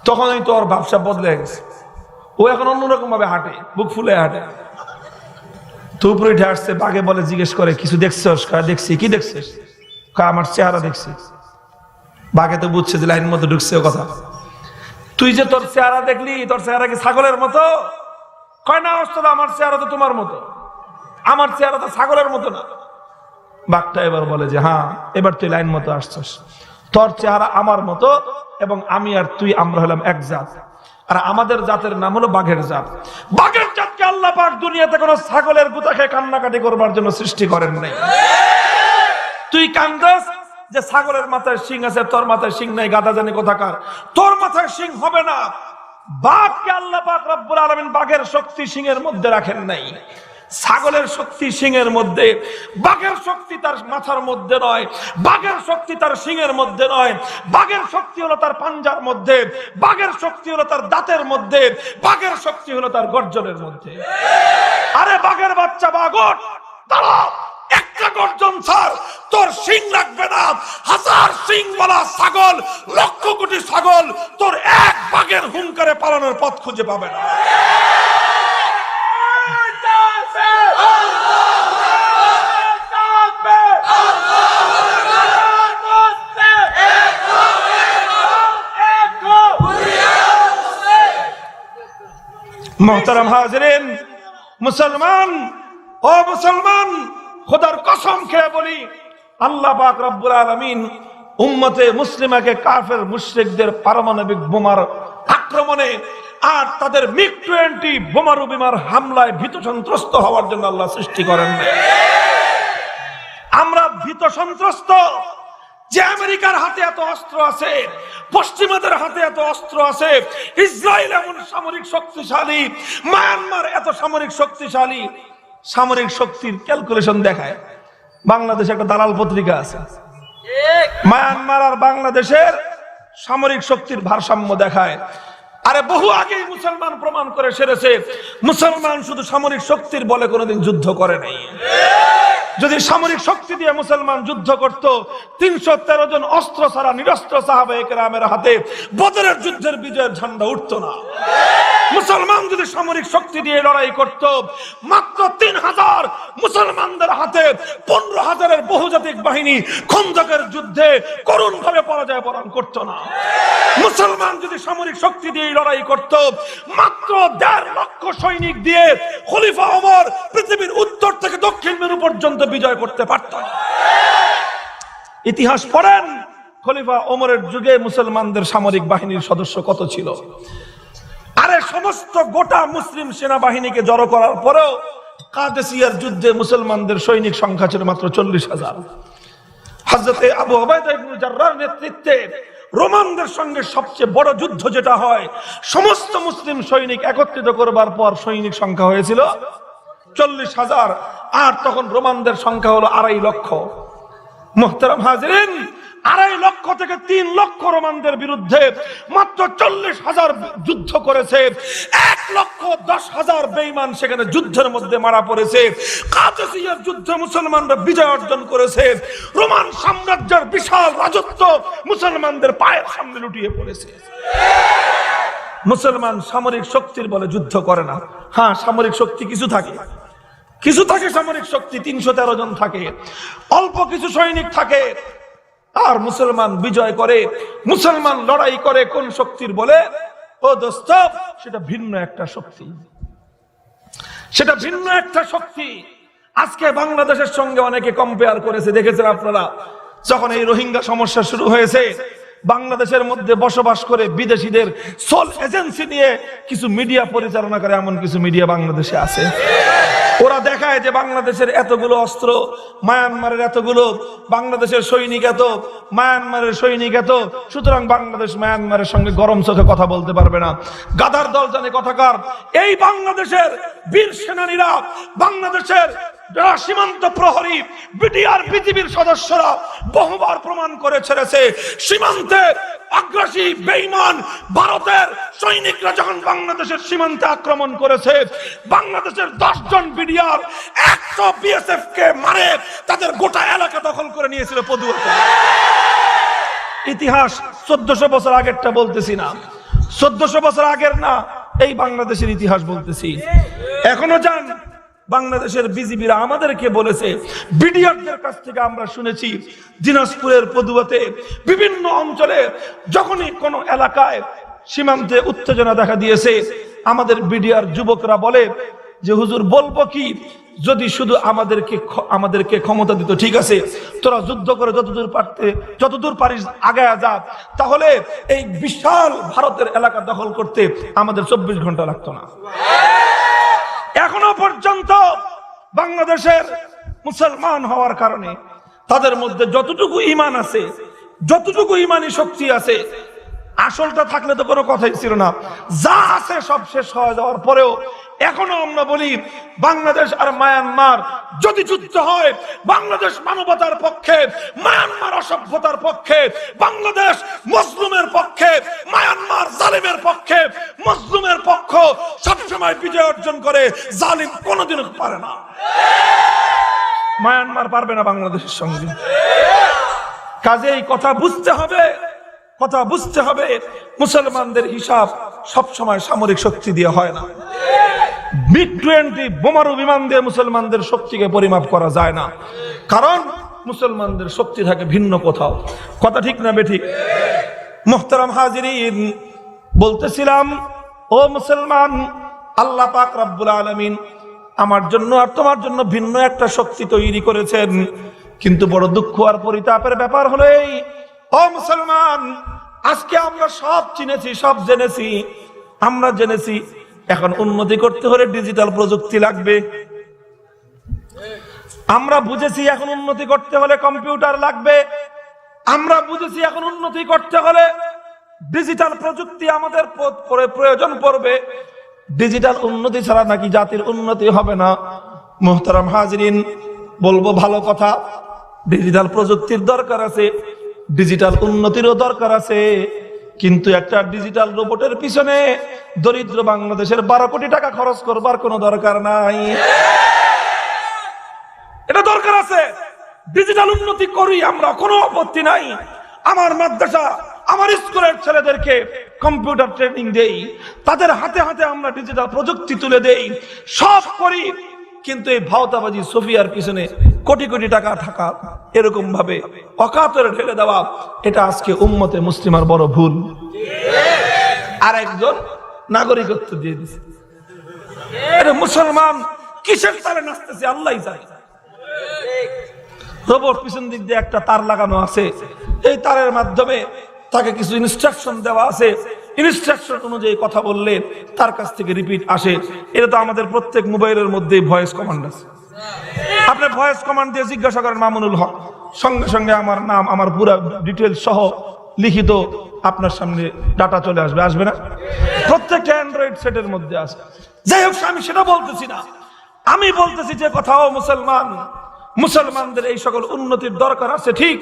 তখনই তো ওর ভাবসা বদলে গেছে, ও এখন অন্যরকম ভাবে হাঁটে, বুক ফুলে হাঁটে। তো উপরে উঠে আসছে, বাঘে বলে, জিজ্ঞেস করে কিছু দেখছিস? দেখছি। কি দেখছিস? আমার চেহারা দেখছি। বাঘে তো বুঝছে যে লাইন মতো ঢুকছে ও কথা। তুই যে তোর চেহারা দেখলি, তোর চেহারা কি ছাগলের মতো? কয় না ওস্তাদ, আমার চেহারা তো তোমার মতো, আমার চেহারা তো ছাগলের মতো না। বাঘটা এবার বলে যে হ্যাঁ, এবার তুই লাইন মতো আসছিস, তোর চেহারা আমার মতো, এবং আমি আর তুই আমরা হলাম এক জাত, আর আমাদের জাতের নাম হলো বাঘের জাত। বাঘের জাতকে আল্লাহ পাক দুনিয়াতে কোনো ছাগলের গুতা খেয়ে কান্নাকাটি করবার জন্য সৃষ্টি করেন নাই। তুই কান্দাস যে ছাগলের মাথায় শিং আছে, তোর মাথায় শিং নাই, গাদা জানি কোথাকার, তোর মাথায় শিং হবে না। বাঘকে আল্লাহ পাক রব্বুল আলামিন বাঘের শক্তি শিংয়ের মধ্যে রাখেন নাই, ছাগলের শক্তি শিংয়ের মধ্যে। বাঘের শক্তি তার মাথার মধ্যে নয়, বাঘের শক্তি তার শিংয়ের মধ্যে নয়, বাঘের শক্তি হলো তার পাঞ্জার মধ্যে, বাঘের শক্তি হলো তার দাঁতের মধ্যে, বাঘের শক্তি হলো তার গর্জনের মধ্যে। আরে বাঘের বাচ্চা বাঘ, দাঁড়া, একটা গর্জন ছাড়, তোর শিং রাখবে না। হাজার শিং বলা ছাগল, লক্ষ কোটি ছাগল তোর এক বাঘের হুঙ্কারে পালানোর পথ খুঁজে পাবে না। মোহতারাম হাজিরিন, মুসলমান, ও মুসলমান, খোদার কসম খেয়ে বলি, আল্লাহ পাক রব্বুল আলামিন উম্মতে মুসলিমাকে কাফের মুশরিকদের পারমাণবিক বোমার আক্রমণে আর তাদের MiG-20 বোমারু বিমার হামলায় ভীত সন্ত্রস্ত হওয়ার জন্য আল্লাহ সৃষ্টি করেন না। আমরা ভীত সন্ত্রস্ত যে আমেরিকার হাতে এত অস্ত্র আছে, পশ্চিমাদের হাতে এত অস্ত্র আছে, ইসরায়েল এমন সামরিক শক্তিশালী, মায়ানমার এত সামরিক শক্তিশালী, সামরিক শক্তির ক্যালকুলেশন দেখায়। বাংলাদেশে একটা দালাল পত্রিকা আছে, মায়ানমার আর বাংলাদেশের সামরিক শক্তির ভারসাম্য দেখায়। আরে বহু আগেই মুসলমান প্রমাণ করে সেরেছে, মুসলমান শুধু সামরিক শক্তির বলে কোনোদিন যুদ্ধ করে নাই। যদি সামরিক শক্তি দিয়ে মুসলমান যুদ্ধ করত, 313 জন অস্ত্র ছাড়া নিরস্ত্র সাহাবায়ে কেরামের হাতে বদরের যুদ্ধের বিজয়ের ঝান্ডা উঠতো না। মুসলমান যদি সামরিক শক্তি দিয়ে লড়াই করত, মাত্র 3000 মুসলমানদের হাতে 15,000-এর বহুজাতিক বাহিনী খন্দকের যুদ্ধে করুণ ভাবে পরাজয় বরণ করত না। মুসলমান যদি সামরিক শক্তি দিয়ে লড়াই করত, মাত্র 1.5 লক্ষ সৈনিক দিয়ে খলিফা ওমর পৃথিবীর উত্তর থেকে দক্ষিণ মেরু পর্যন্ত বিজয় করতে পারত না। ইতিহাস পড়েন, খলিফা ওমরের যুগে মুসলমানদের সামরিক বাহিনীর সদস্য কত ছিল। আরে সমস্ত গোটা মুসলিম সেনাবাহিনীকে জড়ো করার পরেও কাদেসিয়ার যুদ্ধে মুসলমানদের সৈনিক সংখ্যা ছিল মাত্র 40,000। হযরতে আবু উবাইদা ইবনে জাররাহর নেতৃত্বে রোমানদের সঙ্গে সবচেয়ে বড় যুদ্ধ যেটা হয়, সমস্ত মুসলিম সৈনিক একত্রিত করবার পর সৈনিক সংখ্যা হয়েছিল 40,000, আর তখন রোমানদের সংখ্যা হলো 2.5 লক্ষ। মুহতারাম হাজিরিন, 2.5 লক্ষ থেকে 3 লক্ষ রোমানদের বিরুদ্ধে মাত্র 40,000 যুদ্ধ করেছে। 1,10,000 বেঈমান সেখানে যুদ্ধের মধ্যে মারা পড়েছে। কাদেসিয়ার যুদ্ধে মুসলমানরা বিজয় অর্জন করেছে। রোমান সাম্রাজ্যের বিশাল রাজত্ব মুসলমানদের পায়ের সামনে লুটিয়ে পড়েছে। মুসলমান সামরিক শক্তির বলে যুদ্ধ করে না। হ্যাঁ, সামরিক শক্তি কিছু থাকে, সামরিক শক্তি 313 জন থাকে, অল্প কিছু সৈনিক থাকে, আর মুসলমান বিজয় করে, মুসলমান লড়াই করে কোন শক্তির বলে? ও দোস্ত, সেটা ভিন্ন একটা শক্তি, সেটা ভিন্ন একটা শক্তি। আজকে বাংলাদেশের সঙ্গে অনেকে কম্পেয়ার করেছে, দেখেছেন আপনারা। যখন এই রোহিঙ্গা সমস্যা শুরু হয়েছে, বাংলাদেশের মধ্যে বসবাস করে বিদেশিদের সোল এজেন্সি নিয়ে কিছু মিডিয়া পরিচালনা করে এমন কিছু মিডিয়া বাংলাদেশে আছে। ওরা দেখায় যে বাংলাদেশের এতগুলো অস্ত্র, মায়ানমারের এতগুলো, বাংলাদেশের সৈনিক এত, মায়ানমারের সৈনিক এত, সুতরাং বাংলাদেশ মায়ানমারের সঙ্গে গরম চোখে কথা বলতে পারবে না। গাধার দল জানে কথাকার। এই বাংলাদেশের বীর সেনানীরা, বাংলাদেশের যারা সীমান্ত প্রহরী, বিডিআর বিজিবির সদস্যরা বহুবার প্রমাণ করে ছেড়েছে, সীমান্তে আগ্রাসী বেঈমান ভারতের সৈনিকরা যখন বাংলাদেশের সীমান্তে আক্রমণ করেছে, বাংলাদেশের 10 জন বিডিআর 100 বিএসএফ কে মারে তাদের গোটা এলাকা দখল করে নিয়েছিল পদুয়াতে। ইতিহাস 1400 বছর আগেরটা বলতেছি না, 1400 বছর আগের না, এই বাংলাদেশের ইতিহাস বলতেছি। এখনো যান, বাংলাদেশের বিজিবিরা আমাদেরকে বলেছে, বিডিআরদের কাছ থেকে আমরা শুনেছি, দিনাজপুরের পদুয়াতে বিভিন্ন অঞ্চলে যখনই কোনো এলাকায় সীমান্তে উত্তেজনা দেখা দিয়েছে, আমাদের বিডিআর যুবকরা বলে যে হুজুর বলবো কি, যদি শুধু আমাদেরকে ক্ষমতা দিত, ঠিক আছে তোরা যুদ্ধ করে যতদূর পারিস আগায়া যা, তাহলে এই বিশাল ভারতের এলাকা দখল করতে আমাদের 24 ঘন্টা লাগতো না। এখনো পর্যন্ত বাংলাদেশের মুসলমান হওয়ার কারণে তাদের মধ্যে যতটুকু ঈমান আছে, যতটুকু ঈমানি শক্তি আছে, আসলটা থাকলে তো কোনো কথাই ছিল না, যা আছে সব শেষ হয়ে যাওয়ার পরেও এখনো আমরা বলি বাংলাদেশ আর মায়ানমার যদি যুদ্ধ হয়, বাংলাদেশ মানবতার পক্ষে, মায়ানমার অসভ্যতার পক্ষে, বাংলাদেশ মজলুমের পক্ষে, মায়ানমার জালিমের পক্ষে। মজলুমের পক্ষ সবসময় বিজয় অর্জন করে, জালিম কোনোদিনও পারে না। মায়ানমার পারবে না বাংলাদেশের সঙ্গে। কাজেই কথা বুঝতে হবে, মুসলমানদের হিসাব সবসময় সামরিক শক্তি দিয়ে হয় না। MiG-20 বোমারু বিমান দিয়ে মুসলমানদের শক্তিকে পরিমাপ করা যায় না, কারণ মুসলমানদের শক্তি থাকে ভিন্ন কোথাও। কথা ঠিক না বেঠিক? মুহতারাম হাজিরিন, বলতেছিলাম, ও মুসলমান, আল্লাহ পাক রব্বুল আলামিন আমার জন্য আর তোমার জন্য ভিন্ন একটা শক্তি তৈরি করেছেন। কিন্তু বড় দুঃখ আর পরিতাপের ব্যাপার হলো এই, ও মুসলমান, আজকে আমরা সব চিনেছি, সব জেনেছি, আমরা জেনেছি এখন উন্নতি করতে হলে ডিজিটাল প্রযুক্তি লাগবে। আমরা বুঝেছি এখন উন্নতি করতে হলে কম্পিউটার লাগবে। আমরা বুঝেছি এখন উন্নতি করতে হলে ডিজিটাল প্রযুক্তি আমাদের প্রয়োজন পড়বে। ডিজিটাল উন্নতি ছাড়া নাকি জাতির উন্নতি হবে না। মুহতারাম হাজিরিন, বলবো ভালো কথা, ডিজিটাল প্রযুক্তির দরকার আছে, ডিজিটাল উন্নতিরও দরকার আছে, কিন্তু একটা ডিজিটাল রোবটের পিছনে দরিদ্র বাংলাদেশের 12 কোটি টাকা খরচ করবার কোনো দরকার নাই। এটা দরকার আছে, ডিজিটাল উন্নতি করি আমরা, কোনো আপত্তি নাই। আমার মাদ্রাসা, আমার স্কুলের ছেলেদেরকে কম্পিউটার ট্রেনিং দেই, তাদের হাতে হাতে আমরা ডিজিটাল প্রযুক্তি তুলে দেই, সব করি, কিন্তু এই ভাওতাবাজি সোফিয়ার পিছনে কোটি কোটি টাকা থাকা, এরকম ভাবে অকাতরে ঢেলে দেওয়া, এটা আজকে উম্মতে মুসলিমার বড় ভুল। আর একজন নাগরিকত্ব দিয়ে দিছে, এটা মুসলমান কিসের তালে নাচতেছে আল্লাহই জানে। রোবট পিছন দিক দিয়ে একটা তার লাগানো আছে, এই তারের মাধ্যমে তাকে কিছু ইনস্ট্রাকশন দেওয়া আছে, ইনস্ট্রাকশন অনুযায়ী কথা বললে তার কাছ থেকে রিপিট আসে। এটা তো আমাদের প্রত্যেক মোবাইলের মধ্যে ভয়েস কমান্ড আছে। আপনি ভয়েস কমান্ড দিয়ে জিজ্ঞাসা করেন মামুনুল হক, সঙ্গে সঙ্গে আমার নাম, আমার পুরো ডিটেলস সহ লিখিত আপনার সামনে ডাটা চলে আসবে, আসবে না? প্রত্যেকটা অ্যান্ড্রয়েড সেটের মধ্যে আছে। যাই হোক, আমি সেটা বলতেছি না, আমি বলতেছি যে কথাও মুসলমানদের এই সকল উন্নতির দরকার আছে ঠিক,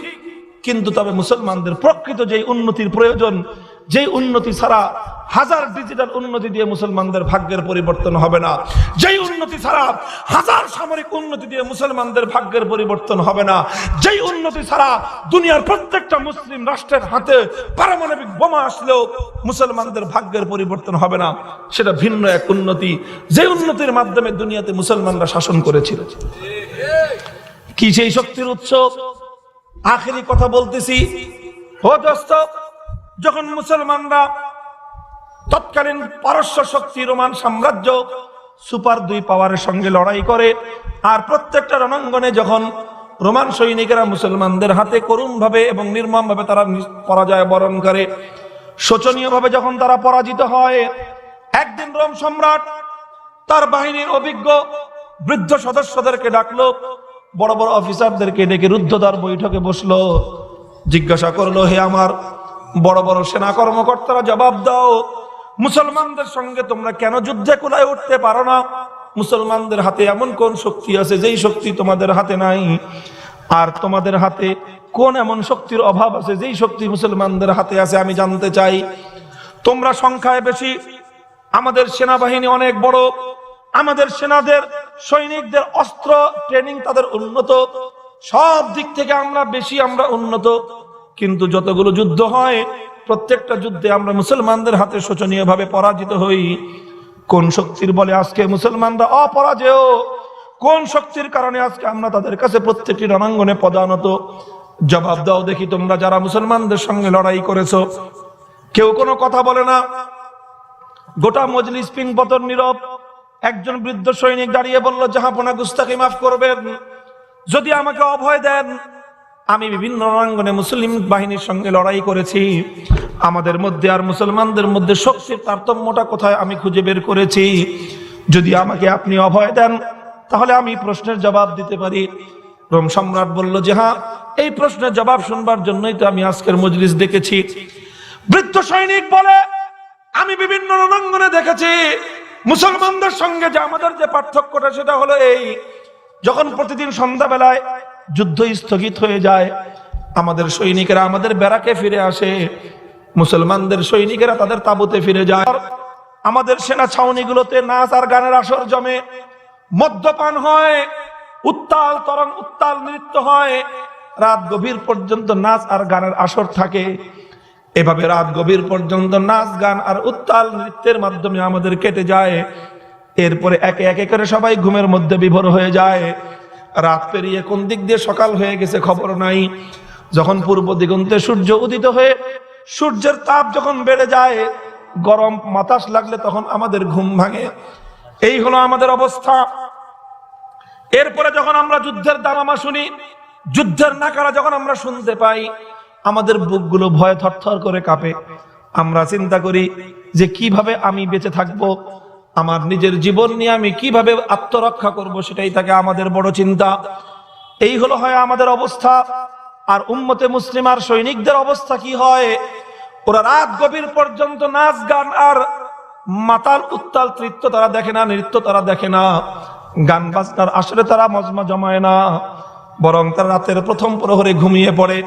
কিন্তু তবে মুসলমানদের প্রকৃত যে উন্নতির প্রয়োজন, যে উন্নতি ছাড়া হাজার ডিজিটাল উন্নতি দিয়ে মুসলমানদের ভাগ্যের পরিবর্তন হবে না, যেই উন্নতি ছাড়া হাজার সামরিক উন্নতি দিয়ে মুসলমানদের ভাগ্যের পরিবর্তন হবে না, যেই উন্নতি ছাড়া দুনিয়ার প্রত্যেকটা মুসলিম রাষ্ট্রের হাতে পারমাণবিক বোমা আসলেও মুসলমানদের ভাগ্যের পরিবর্তন হবে না, সেটা ভিন্ন এক উন্নতি, যে উন্নতির মাধ্যমে দুনিয়াতে মুসলমানরা শাসন করেছিল। কি সেই শক্তির উৎস? আখেরি কথা বলতেছি। ও দোস্ত, যখন মুসলমানরা তৎকালীন পারস্য শক্তি রোমান সাম্রাজ্য সুপার 2 পাওয়ারের সঙ্গে লড়াই করে, আর প্রত্যেকটা রণাঙ্গনে যখন রোমান সৈনিকেরা মুসলমানদের হাতে করুণভাবে এবং নির্মমভাবে তারা পরাজয় বরণ করে, শোচনীয়ভাবে যখন তারা পরাজিত হয়, একদিন রোম সম্রাট তার বাহিনীর অভিজ্ঞ বৃদ্ধ সদস্যদেরকে ডাকলো, বড় বড় অফিসারদেরকে ডেকে রুদ্ধদ্বার বৈঠকে বসলো, জিজ্ঞাসা করলো, হে আমার বড় বড় সেনা কর্মকর্তারা, জবাব দাও, মুসলমানদের সঙ্গে তোমরা কেন যুদ্ধে কুলায় উঠতে পারো না? মুসলমানদের হাতে এমন কোন শক্তি আছে যেই শক্তি তোমাদের হাতে নাই? আর তোমাদের হাতে কোন এমন শক্তির অভাব আছে যেই শক্তি মুসলমানদের হাতে আছে? আমি জানতে চাই। তোমরা সংখ্যায় বেশি, আমাদের সেনাবাহিনী অনেক বড়, আমাদের সেনাদের সৈনিকদের অস্ত্র ট্রেনিং তাদের উন্নত, সব দিক থেকে আমরা বেশি, আমরা উন্নত, কিন্তু যতগুলো যুদ্ধ হয় প্রত্যেকটা যুদ্ধে আমরা মুসলমানদের হাতে শোচনীয়ভাবে পরাজিত হই। কোন শক্তির বলে আজকে মুসলমানরা অপরাজেয়? কোন শক্তির কারণে আজকে আমরা তাদের কাছে প্রত্যেকটি রণাঙ্গনে পদানত? জবাব দাও দেখি, তোমরা যারা মুসলমানদের সঙ্গে লড়াই করেছো। কেউ কোনো কথা বলে না, গোটা মজলিস পিংপতন নীরব। একজন বৃদ্ধ সৈনিক দাঁড়িয়ে বলল, জাহাপনা গুস্তাখি মাফ করবেন, যদি আমাকে অভয় দেন, আমি বিভিন্ন রণাঙ্গনে মুসলিম বাহিনীর সঙ্গে লড়াই করেছি, আমাদের মধ্যে আর মুসলমানদের মধ্যে শক্তির তারতম্যটা কোথায় আমি খুঁজে বের করেছি। যদি আমাকে আপনি অভয় দেন তাহলে আমি প্রশ্নের জবাব দিতে পারি। রোম সম্রাট বলল যে হ্যাঁ, এই প্রশ্নের জবাব শুনবার জন্যই তো আমি আজকের মজলিস ডেকেছি। বৃদ্ধ সৈনিক বলে, আমি বিভিন্ন রণাঙ্গনে দেখেছি মুসলমানদের সঙ্গে যে আমাদের যে পার্থক্যটা সেটা হলো এই, যখন প্রতিদিন সন্ধ্যাবেলায় যুদ্ধ স্থগিত হয়ে যায়, আমাদের সৈনিকেরা আমাদের ব্যারাকে ফিরে আসে, মুসলমানদের সৈনিকেরা তাদের তাঁবুতে ফিরে যায়, আমাদের সেনা ছাউনিগুলোতে নাচ আর গানের আসর জমে, মদ্যপান হয়, উত্তাল তরঙ্গ, উত্তাল নৃত্য হয়, রাত গভীর পর্যন্ত নাচ আর গানের আসর থাকে। এভাবে রাত গভীর পর্যন্ত নাচ গান আর উত্তাল নৃত্যের মাধ্যমে আমাদের কেটে যায়। এরপরে একে একে করে সবাই ঘুমের মধ্যে বিভোর হয়ে যায়। রাত পেরিয়ে কোন দিক দিয়ে সকাল হয়ে গেছে খবর নাই। যখন পূর্ব দিগন্তে সূর্য উদিত হয়ে সূর্যের তাপ যখন বেড়ে যায়, গরম বাতাস লাগলে তখন আমাদের ঘুম ভাঙে। এই হলো আমাদের অবস্থা। এরপরে যখন আমরা যুদ্ধের দামামা শুনি, যুদ্ধের নাকারা যখন আমরা শুনতে পাই, আমাদের বুকগুলো ভয়ে থরথর করে কাঁপে। আমরা চিন্তা করি যে কিভাবে আমি বেঁচে থাকবো, আমার নিজের জীবন নিয়ে আমি কিভাবে আত্মরক্ষা করব, সেটাই থাকে আমাদের বড় চিন্তা। এই হলো হয় আমাদের অবস্থা। আর উম্মতে মুসলিমার সৈনিকদের অবস্থা কি হয়? ওরা রাত গভীর পর্যন্ত নাচ গান আর মাতাল উত্তাল নৃত্য তারা দেখে না, নৃত্য তারা দেখে না, গান বাজনার আসরে তারা মজমা জমায় না, বরং তারা রাতের প্রথম প্রহরে ঘুমিয়ে পড়ে।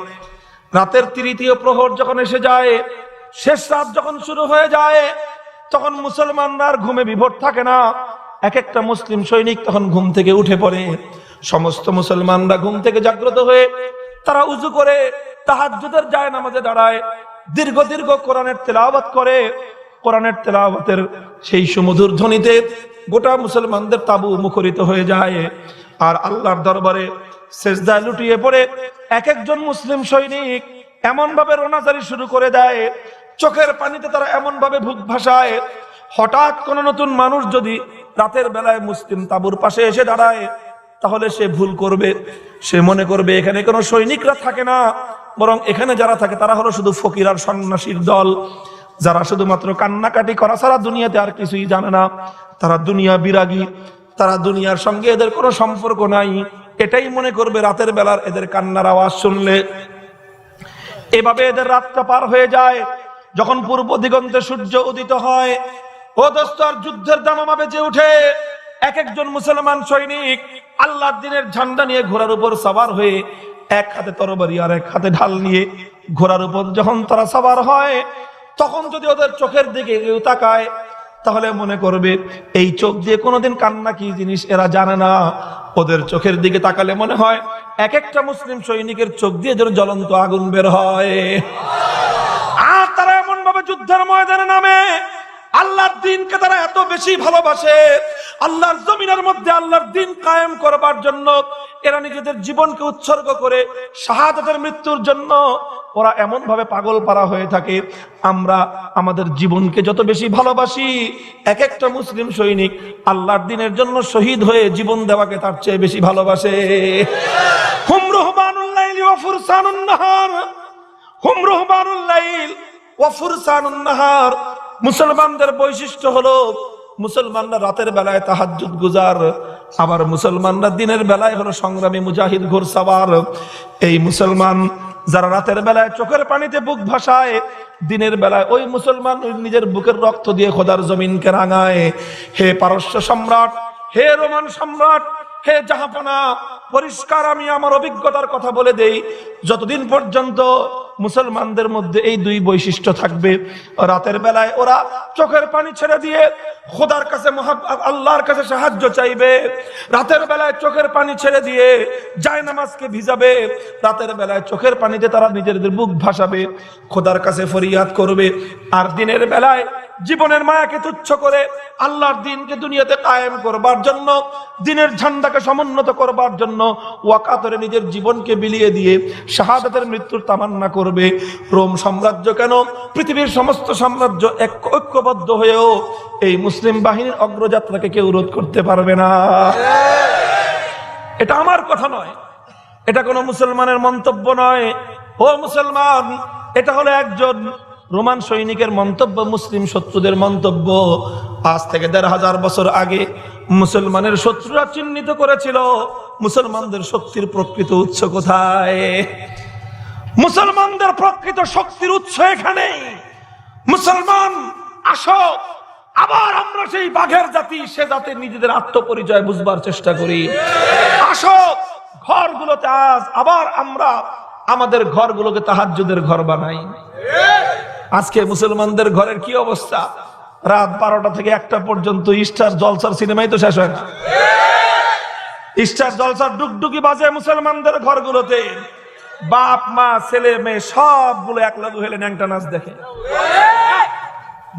রাতের তৃতীয় প্রহর যখন এসে যায়, শেষ রাত যখন শুরু হয়ে যায়, তখন মুসলমানরা আর ঘুমে বিভোর থাকে না। এক একটা মুসলিম সৈনিক তখন ঘুম থেকে উঠে পড়ে। সমস্ত মুসলমানরা ঘুম থেকে জাগ্রত হয়ে তারা উজু করে তাহাজ্জুদের জায়নামাজে দাঁড়ায়, দীর্ঘ দীর্ঘ কোরআনের তেলাওয়াত করে। কোরআনের তেলাওয়াতের সেই সুমধুর ধ্বনিতে গোটা মুসলমানদের তাবু মুখরিত হয়ে যায়। আর আল্লাহর দরবারে সেজদায় লুটিয়ে পড়ে এক একজন মুসলিম সৈনিক এমন ভাবে রোনাজারি শুরু করে দেয়, চোখের পানিতে তারা এমন ভাবে বুক ভাসায়। হঠাৎ কোন নতুন মানুষ যদি রাতের বেলায় মুসলিম তাবুর পাশে এসে দাঁড়ায়, তাহলে সে ভুল করবে। সে মনে করবে এখানে কোনো সৈনিকরা থাকে না, বরং এখানে যারা থাকে তারা হলো শুধু ফকির আর সন্ন্যাসীর দল, যারা শুধুমাত্র কান্নাকাটি করা ছাড়া দুনিয়াতে আর কিছুই জানে না। তারা দুনিয়া বিরাগী, তারা দুনিয়ার সঙ্গে এদের কোনো সম্পর্ক নাই, এটাই মনে করবে রাতের বেলার এদের কান্নার আওয়াজ শুনলে। এভাবে এদের রাতটা পার হয়ে যায়। যখন পূর্ব দিগন্তে সূর্য উদিত হয়, ও দোস্ত, আর যুদ্ধের দামামা বেজে ওঠে। এক একজন মুসলমান সৈনিক আল্লাহর দ্বীনের ঝান্ডা নিয়ে ঘোড়ার উপর সওয়ার হয়ে, এক হাতে তরবারি আর এক হাতে ঢাল নিয়ে ঘোড়ার উপর যখন তারা সওয়ার হয়, তখন যদি ওদের চোখের দিকে কেউ তাকায়, তাহলে মনে করবে এই চোখ দিয়ে কোনোদিন কান্না কি জিনিস এরা জানে না। ওদের চোখের দিকে তাকালে মনে হয় এক একটা মুসলিম সৈনিকের চোখ দিয়ে যেন জ্বলন্ত আগুন বের হয়। আর তারা এমন ভাবে যুদ্ধের ময়দানে নামে, আল্লাহর দ্বীনকে তারা এত বেশি ভালোবাসে, আল্লাহর জমিনের মধ্যে আল্লাহর দ্বীন কায়েম করবার জন্য এরা নিজেদের জীবনকে উৎসর্গ করে শাহাদাতের মৃত্যুর জন্য ওরা এমন ভাবে পাগল পারা হয়ে থাকে। আমরা আমাদের জীবনকে যত বেশি ভালোবাসি, এক একটা মুসলিম সৈনিক আল্লাহর দ্বীনের জন্য শহীদ হয়ে জীবন দেওয়াকে তার চেয়ে বেশি ভালোবাসে। হুম রুহবানুল লাইল ওয়া ফুরসানুন নাহার, হুম রুহবানুল লাইল ওয়া ফুরসানুন নাহার। মুসলমানদের বৈশিষ্ট্য হলো মুসলমানরা রাতের বেলায় তাহাজ্জুদ গুজার, আবার মুসলমানরা দিনের বেলায় হলো সংগ্রামী মুজাহিদ ঘোড়সওয়ার। এই মুসলমান যারা রাতের বেলায় চোখের পানিতে বুক ভাসায়, দিনের বেলায় ওই মুসলমান নিজের বুকের রক্ত দিয়ে খোদার জমিনকে রাঙায়। হে পারস্য সম্রাট, হে রোমান সম্রাট, হে জাহাপনা, পরিষ্কার আমি আমার অভিজ্ঞতার কথা বলে দেই, যতদিন পর্যন্ত মুসলমানদের মধ্যে এই দুই বৈশিষ্ট্য থাকবে, রাতের বেলায় ওরা চোখের পানি ছেড়ে দিয়ে খোদার কাছে আল্লাহর কাছে সাহায্য চাইবে, রাতের বেলায় চোখের পানি ছেড়ে দিয়ে জায়নামাজকে ভিজাবে, রাতের বেলায় চোখের পানিতে তারা নিজেদের বুক ভাসাবে, খোদার কাছে ফরিয়াদ করবে। আর দিনের বেলায় জীবনের মায়াকে তুচ্ছ করে আল্লাহর দ্বীনকে দুনিয়াতে কায়েম করবার জন্য, দ্বীনের ঝান্ডাকে সমুন্নত করবার জন্য ওয়াকাতরে নিজের জীবনকে বিলিয়ে দিয়ে শাহাদাতের মৃত্যুর তামান্না করবে। রোম সাম্রাজ্য কেন, পৃথিবীর সমস্ত সাম্রাজ্য ঐক্যবদ্ধ হয়েও এই মুসলিম বাহিনীর অগ্রযাত্রাকে কেউ রোধ করতে পারবে না। এটা আমার কথা নয়, এটা কোনো মুসলমানের মন্তব্য নয়। ও মুসলমান, এটা হলো একজন রোমান সৈনিকের মন্তব্য, মুসলিম শত্রুদের মন্তব্য। আজ থেকে ১৫০০ বছর আগে মুসলমানের শত্রুরা চিহ্নিত করেছিল মুসলমানদের শক্তির প্রকৃত উৎস কোথায়। মুসলমানদের প্রকৃত শক্তির উৎস এখানেই। মুসলমান, আসো আবার আমরা সেই বাঘের জাতি, সে জাতির নিজেদের আত্মপরিচয় বুঝবার চেষ্টা করি। আসো ঘরগুলোতে আজ আবার আমরা আমাদের ঘরগুলোকে তাহাজ্জুদের ঘর বানাই। আজকে মুসলমানদের ঘরের কি অবস্থা? রাত 12টা থেকে 1টা পর্যন্ত স্টার জলসার সিনেমাই তো শেষ হয় না। স্টার জলসার ডুগডুগি বাজে মুসলমানদের ঘরগুলোতে। বাপ মা ছেলে মেয়ে সবগুলো একলাগ হলে ন্যাংটা নাচ দেখে,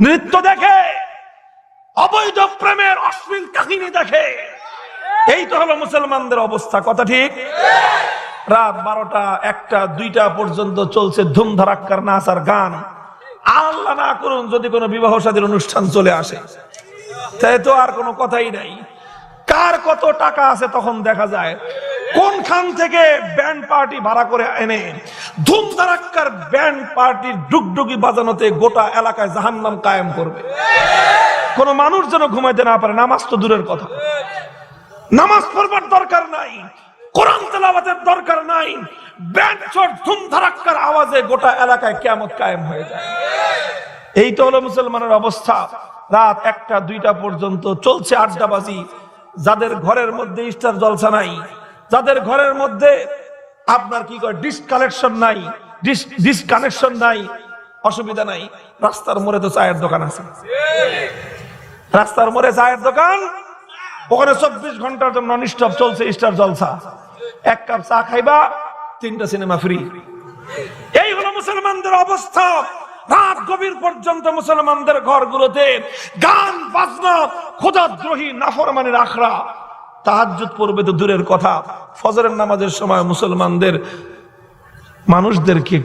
নৃত্য দেখে, অবৈধ প্রেমের অশ্লীল কাহিনী দেখে। এই তো হলো মুসলমানদের অবস্থা, কথা ঠিক? রাত 12টা 1টা 2টা পর্যন্ত চলছে ধুমধারাক্কার নাচ আর গান। আল্লাহ না করুন যদি কোনো বিবাহ শাদীর অনুষ্ঠান চলে আসে, তাই তো আর কোনো কথাই নাই। কার কত টাকা আছে তখন দেখা যায়। কোনখান থেকে ব্যান্ড পার্টি ভাড়া করে এনে ধুমধারাক্কার ব্যান্ড পার্টির ডুগডুগি বাজানোতে গোটা এলাকায় জাহান্নাম কায়েম করবে। কোন মানুষ যেন ঘুমাইতে না পারে। নামাজ তো দূরের কথা, নামাজ পড়বার দরকার নাই, কোরআন তেলাওয়াতের দরকার নাই, ব্যান্ড চোর ধুমধারাক্কার আওয়াজে গোটা এলাকায় কিয়ামত কায়েম হয়ে যায়। এই তো হলো মুসলমানের অবস্থা। রাত 1টা 2টা পর্যন্ত চলছে আড্ডাবাজি। যাদের ঘরের মধ্যে স্টার জলসা নাই, যাদের ঘরের মধ্যে আপনার কি করে ডিশ কালেকশন নাই, ডিশ কানেকশন নাই, অসুবিধা নাই। রাস্তার মোড়ে তো চায়ের দোকান আছে, রাস্তার মোড়ে চায়ের দোকান, ওখানে 24 ঘন্টার জন্য নন স্টপ চলছে স্টার জলসা। 1 কাপ চা খাইবা, 3টা সিনেমা ফ্রি। এই হলো মুসলমানদের অবস্থা। রাত গভীর পর্যন্ত মুসলমানদের ঘরগুলোতে গান বাজনা, খোদাদ্রোহী নাফরমানির আখড়া। তাহাজ্জুদ পড়বে তো দূরের কথা, ফজরের নামাজের সময় মুসলমানদের মানুষদেরকে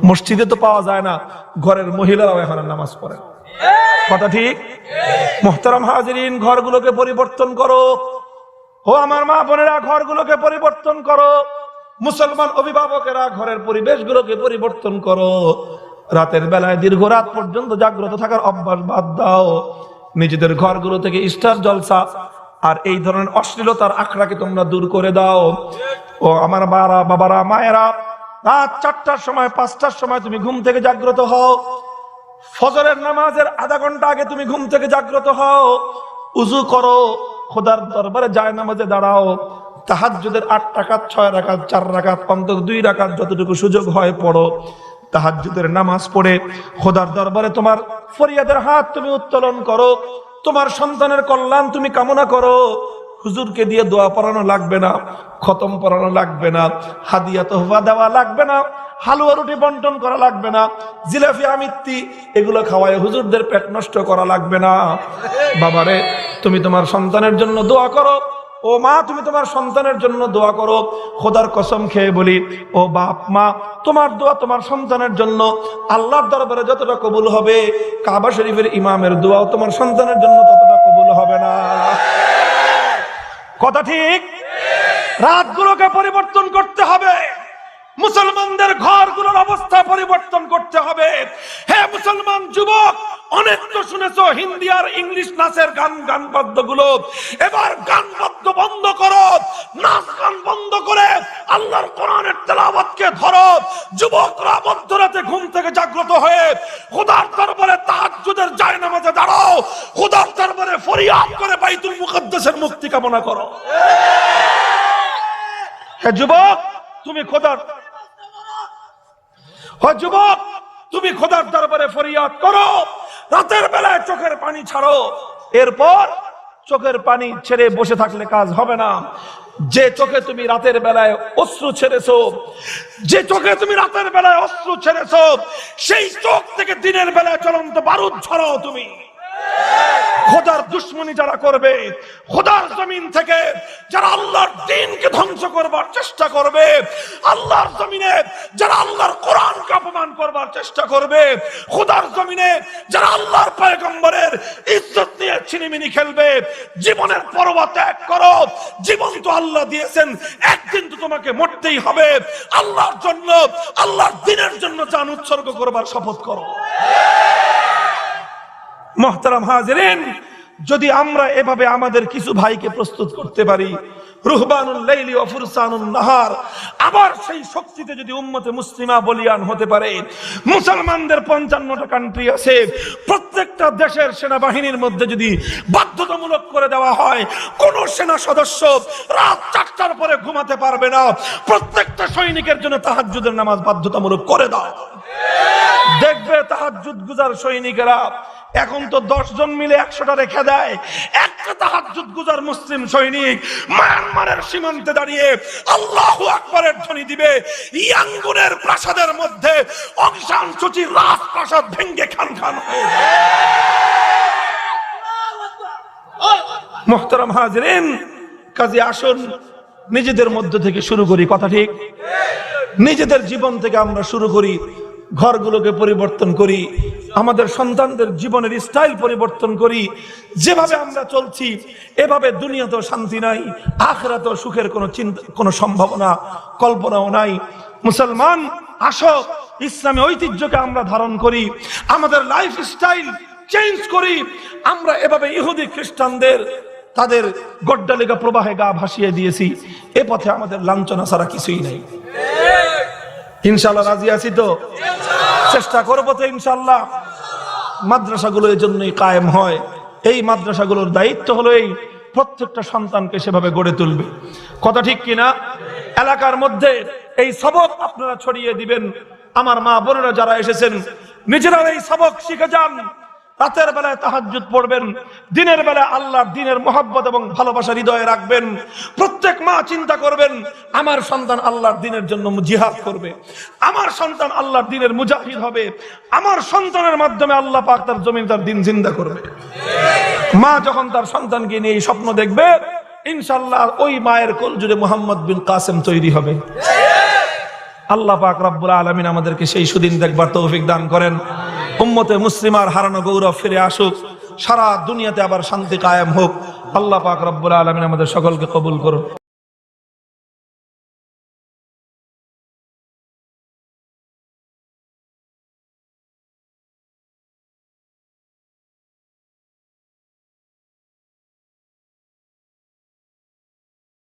মসজিদে তো পাওয়া যায় না, ঘরের মহিলারাও এখন নামাজ পড়ে, কথা ঠিক? মুহতারাম হাজিরিন, ঘরগুলোকে পরিবর্তন করো। ও আমার মা বোনেরা, ঘরগুলোকে পরিবর্তন করো। মুসলমান অভিভাবকেরা ঘরের পরিবেশগুলোকে পরিবর্তন করো। রাতের বেলায় দীর্ঘ রাত পর্যন্ত জাগ্রত থাকার অভ্যাস বাদ দাও। নিজেদের ঘরগুলো থেকে স্টার জলসা আর এই ধরনের অশ্লীলতার আখড়াকে তোমরা দূর করে দাও। ও আমার বাবারা, মায়েরা, রাত 4টার সময় 5টার সময় তুমি ঘুম থেকে জাগ্রত হও, ফজরের নামাজের আধা ঘন্টা আগে তুমি ঘুম থেকে জাগ্রত হও, উযু করো, খোদার দরবারে জায়নামাজে দাঁড়াও, তাহাজ্জুদের 8 রাকাত 6 রাকাত 4 রাকাত অন্তত 2 রাকাত যতটুকু সুযোগ হয় পড়ো। তাহাজ্জুদের নামাজ পড়ে খোদার দরবারে তোমার ফরিয়াদের হাত তুমি উত্তোলন করো, তোমার সন্তানের কল্যাণ তুমি কামনা করো। হুজুরকে দিয়ে দোয়া পড়ানো লাগবে না, খতম পড়ানো লাগবে না, হাদিয়া তোহফা দেওয়া লাগবে না, হালুয়া রুটি বন্টন করা লাগবে না, জিলাপি আমিত্তি এগুলো খাওয়ায় হুজুরদের পেট নষ্ট করা লাগবে না। বাবারে তুমি তোমার সন্তানের জন্য দোয়া করো, ও মা তুমি তোমার সন্তানের জন্য দোয়া করো। খোদার কসম খেয়ে বলি, ও বাপ মা তোমার দোয়া তোমার সন্তানের জন্য আল্লাহর দরবারে যতটা কবুল হবে, কাবা শরীফের ইমামের দোয়াও তোমার সন্তানের জন্য ততটা কবুল হবে না। কথা ঠিক? রাতগুলোকে পরিবর্তন করতে হবে, মুসলমানদের ঘরগুলোর অবস্থা পরিবর্তন করতে হবে। হে মুসলমান যুবক, অনেক তো শুনেছো হিন্দি আর ইংলিশ নাচের গান বাদ্যগুলো, এবার গান বাদ্য বন্ধ করো, নাচ গান বন্ধ করে আল্লাহর কোরআনের তেলাওয়াতকে ধরো। যুবকরা মধ্যরাতে ঘুম থেকে জাগ্রত হয়ে খোদার দরবারে তাহাজ্জুদের জায়নামাজে দাঁড়াও, খোদার দরবারে ফরিয়াদ করে বাইতুল মুকদ্দাসের মুক্তি কামনা করো। হে যুবক তুমি খোদার যুবক তুমি খোদার দরবারে ফরিয়াদ করো, রাতের বেলায় চোখের পানি ছাড়ো। এরপর চোখের পানি ছেড়ে বসে থাকলে কাজ হবে না। যে চোখে তুমি রাতের বেলায় অশ্রু ছেড়েছো, যে চোখে তুমি রাতের বেলায় অশ্রু ছেড়েছো, সেই চোখ থেকে দিনের বেলায় জ্বলন্ত বারুদ ছড়াও তুমি। খোদার দুশ্মনী যারা করবে, খোদার জমিন থেকে যারা আল্লাহর দ্বীনকে ধ্বংস করবার চেষ্টা করবে, আল্লাহর জমিনে যারা আল্লাহর কোরআনকে অপমান করবার চেষ্টা করবে, খোদার জমিনে যারা আল্লাহর পয়গম্বরের ইজ্জত নিয়ে ছিনিমিনি খেলবে, জীবনের পরোয়া ত্যাগ করো। জীবন তো আল্লাহ দিয়েছেন, একদিন তো তোমাকে মরতেই হবে। আল্লাহর জন্য, আল্লাহর দ্বীনের জন্য জান উৎসর্গ করবার শপথ করো। মুহতারাম হাজিরিন, যদি আমরা এভাবে আমাদের কিছু ভাইকে প্রস্তুত করতে পারি, রুহবানুল লাইলি ওয়া ফুরসানুন নাহার, আবার সেই শক্তিতে যদি উম্মতে মুসলিমা বলিয়ান হতে পারে। মুসলমানদের 55টা কান্ট্রি আছে, প্রত্যেকটা দেশের সেনাবাহিনীর মধ্যে যদি বাধ্যতামূলক করে দেওয়া হয় কোন সেনা সদস্য রাত 4টার পরে ঘুমাতে পারবে না, প্রত্যেকটা সৈনিকের জন্য তাহাজ্জুদের নামাজ বাধ্যতামূলক করে দাও। দেখবে তাহাজ্জুদ গুজার সৈনিকেরা, এখন তো 10 জন মিলে 100টা রেখে দেয়, একটা তাহাজ্জুদ গুজার মুসলিম সৈনিক মায়ানমারের সীমান্তে দাঁড়িয়ে আল্লাহু আকবারের ধ্বনি দিবে, ইয়াঙ্গুনের প্রাসাদের মধ্যে অং সান সুচির রাজপ্রাসাদ ভেঙে খান খান হয়ে যায়। মুহতারাম হাজিরিন, কাজে আসুন নিজেদের মধ্য থেকে শুরু করি। কথা ঠিক? নিজেদের জীবন থেকে আমরা শুরু করি, ঘরগুলোকে পরিবর্তন করি, আমাদের সন্তানদের জীবনের স্টাইল পরিবর্তন করি। যেভাবে আমরা চলছি এভাবে দুনিয়াতেও শান্তি নাই, আখিরাতেও সুখের কোনো চিন্তা, কোনো সম্ভাবনা, কল্পনাও নাই। মুসলমান আসো, ইসলামী ঐতিহ্যকে আমরা ধারণ করি, আমাদের লাইফ স্টাইল চেঞ্জ করি। আমরা এভাবে ইহুদি খ্রিস্টানদের তাদের গড্ডালিকা প্রবাহে গা ভাসিয়ে দিয়েছি, এ পথে আমাদের লাঞ্ছনা ছাড়া কিছুই নাই। ইনশাআল্লাহ রাজি আছি তো? চেষ্টা করবো তো ইনশাআল্লাহ। মাদ্রাসাগুলো এই জন্যই কায়েম হয়। এই মাদ্রাসাগুলোর দায়িত্ব হলো এই প্রত্যেকটা সন্তানকে সেভাবে গড়ে তুলবে। কথা ঠিক কিনা? এলাকার মধ্যে এই সবক আপনারা ছড়িয়ে দিবেন। আমার মা বোনেরা যারা এসেছেন নিজেরা এই সবক শিখে যান। রাতের বেলায় তাহাজ্জুদ পড়বেন, দিনের বেলায় আল্লাহর দ্বীনের মহব্বত এবং ভালোবাসা হৃদয়ে রাখবেন। প্রত্যেক মা চিন্তা করবেন, আমার সন্তান আল্লাহর দ্বীনের জন্য জিহাদ করবে, আমার সন্তান আল্লাহর দ্বীনের মুজাহিদ হবে, আমার সন্তানের মাধ্যমে আল্লাহ পাক তার জমিন, তার দ্বীন জিন্দা করবে। মা যখন তার সন্তানকে নিয়ে এই স্বপ্ন দেখবে, ইনশাআল্লাহ ওই মায়ের কোল জুড়ে মুহাম্মদ বিন কাসেম তৈরি হবে। আল্লাহ পাক রব্বুল আলামিন আমাদেরকে সেই সুদিন দেখবার তৌফিক দান করেন। উম্মতে মুসলিমার হারানো গৌরব ফিরে আসুক, সারা দুনিয়াতে আবার শান্তি কায়েম হোক। আল্লাহ পাক রব্বুল আলামিন আমাদের সকলকে কবুল করুন।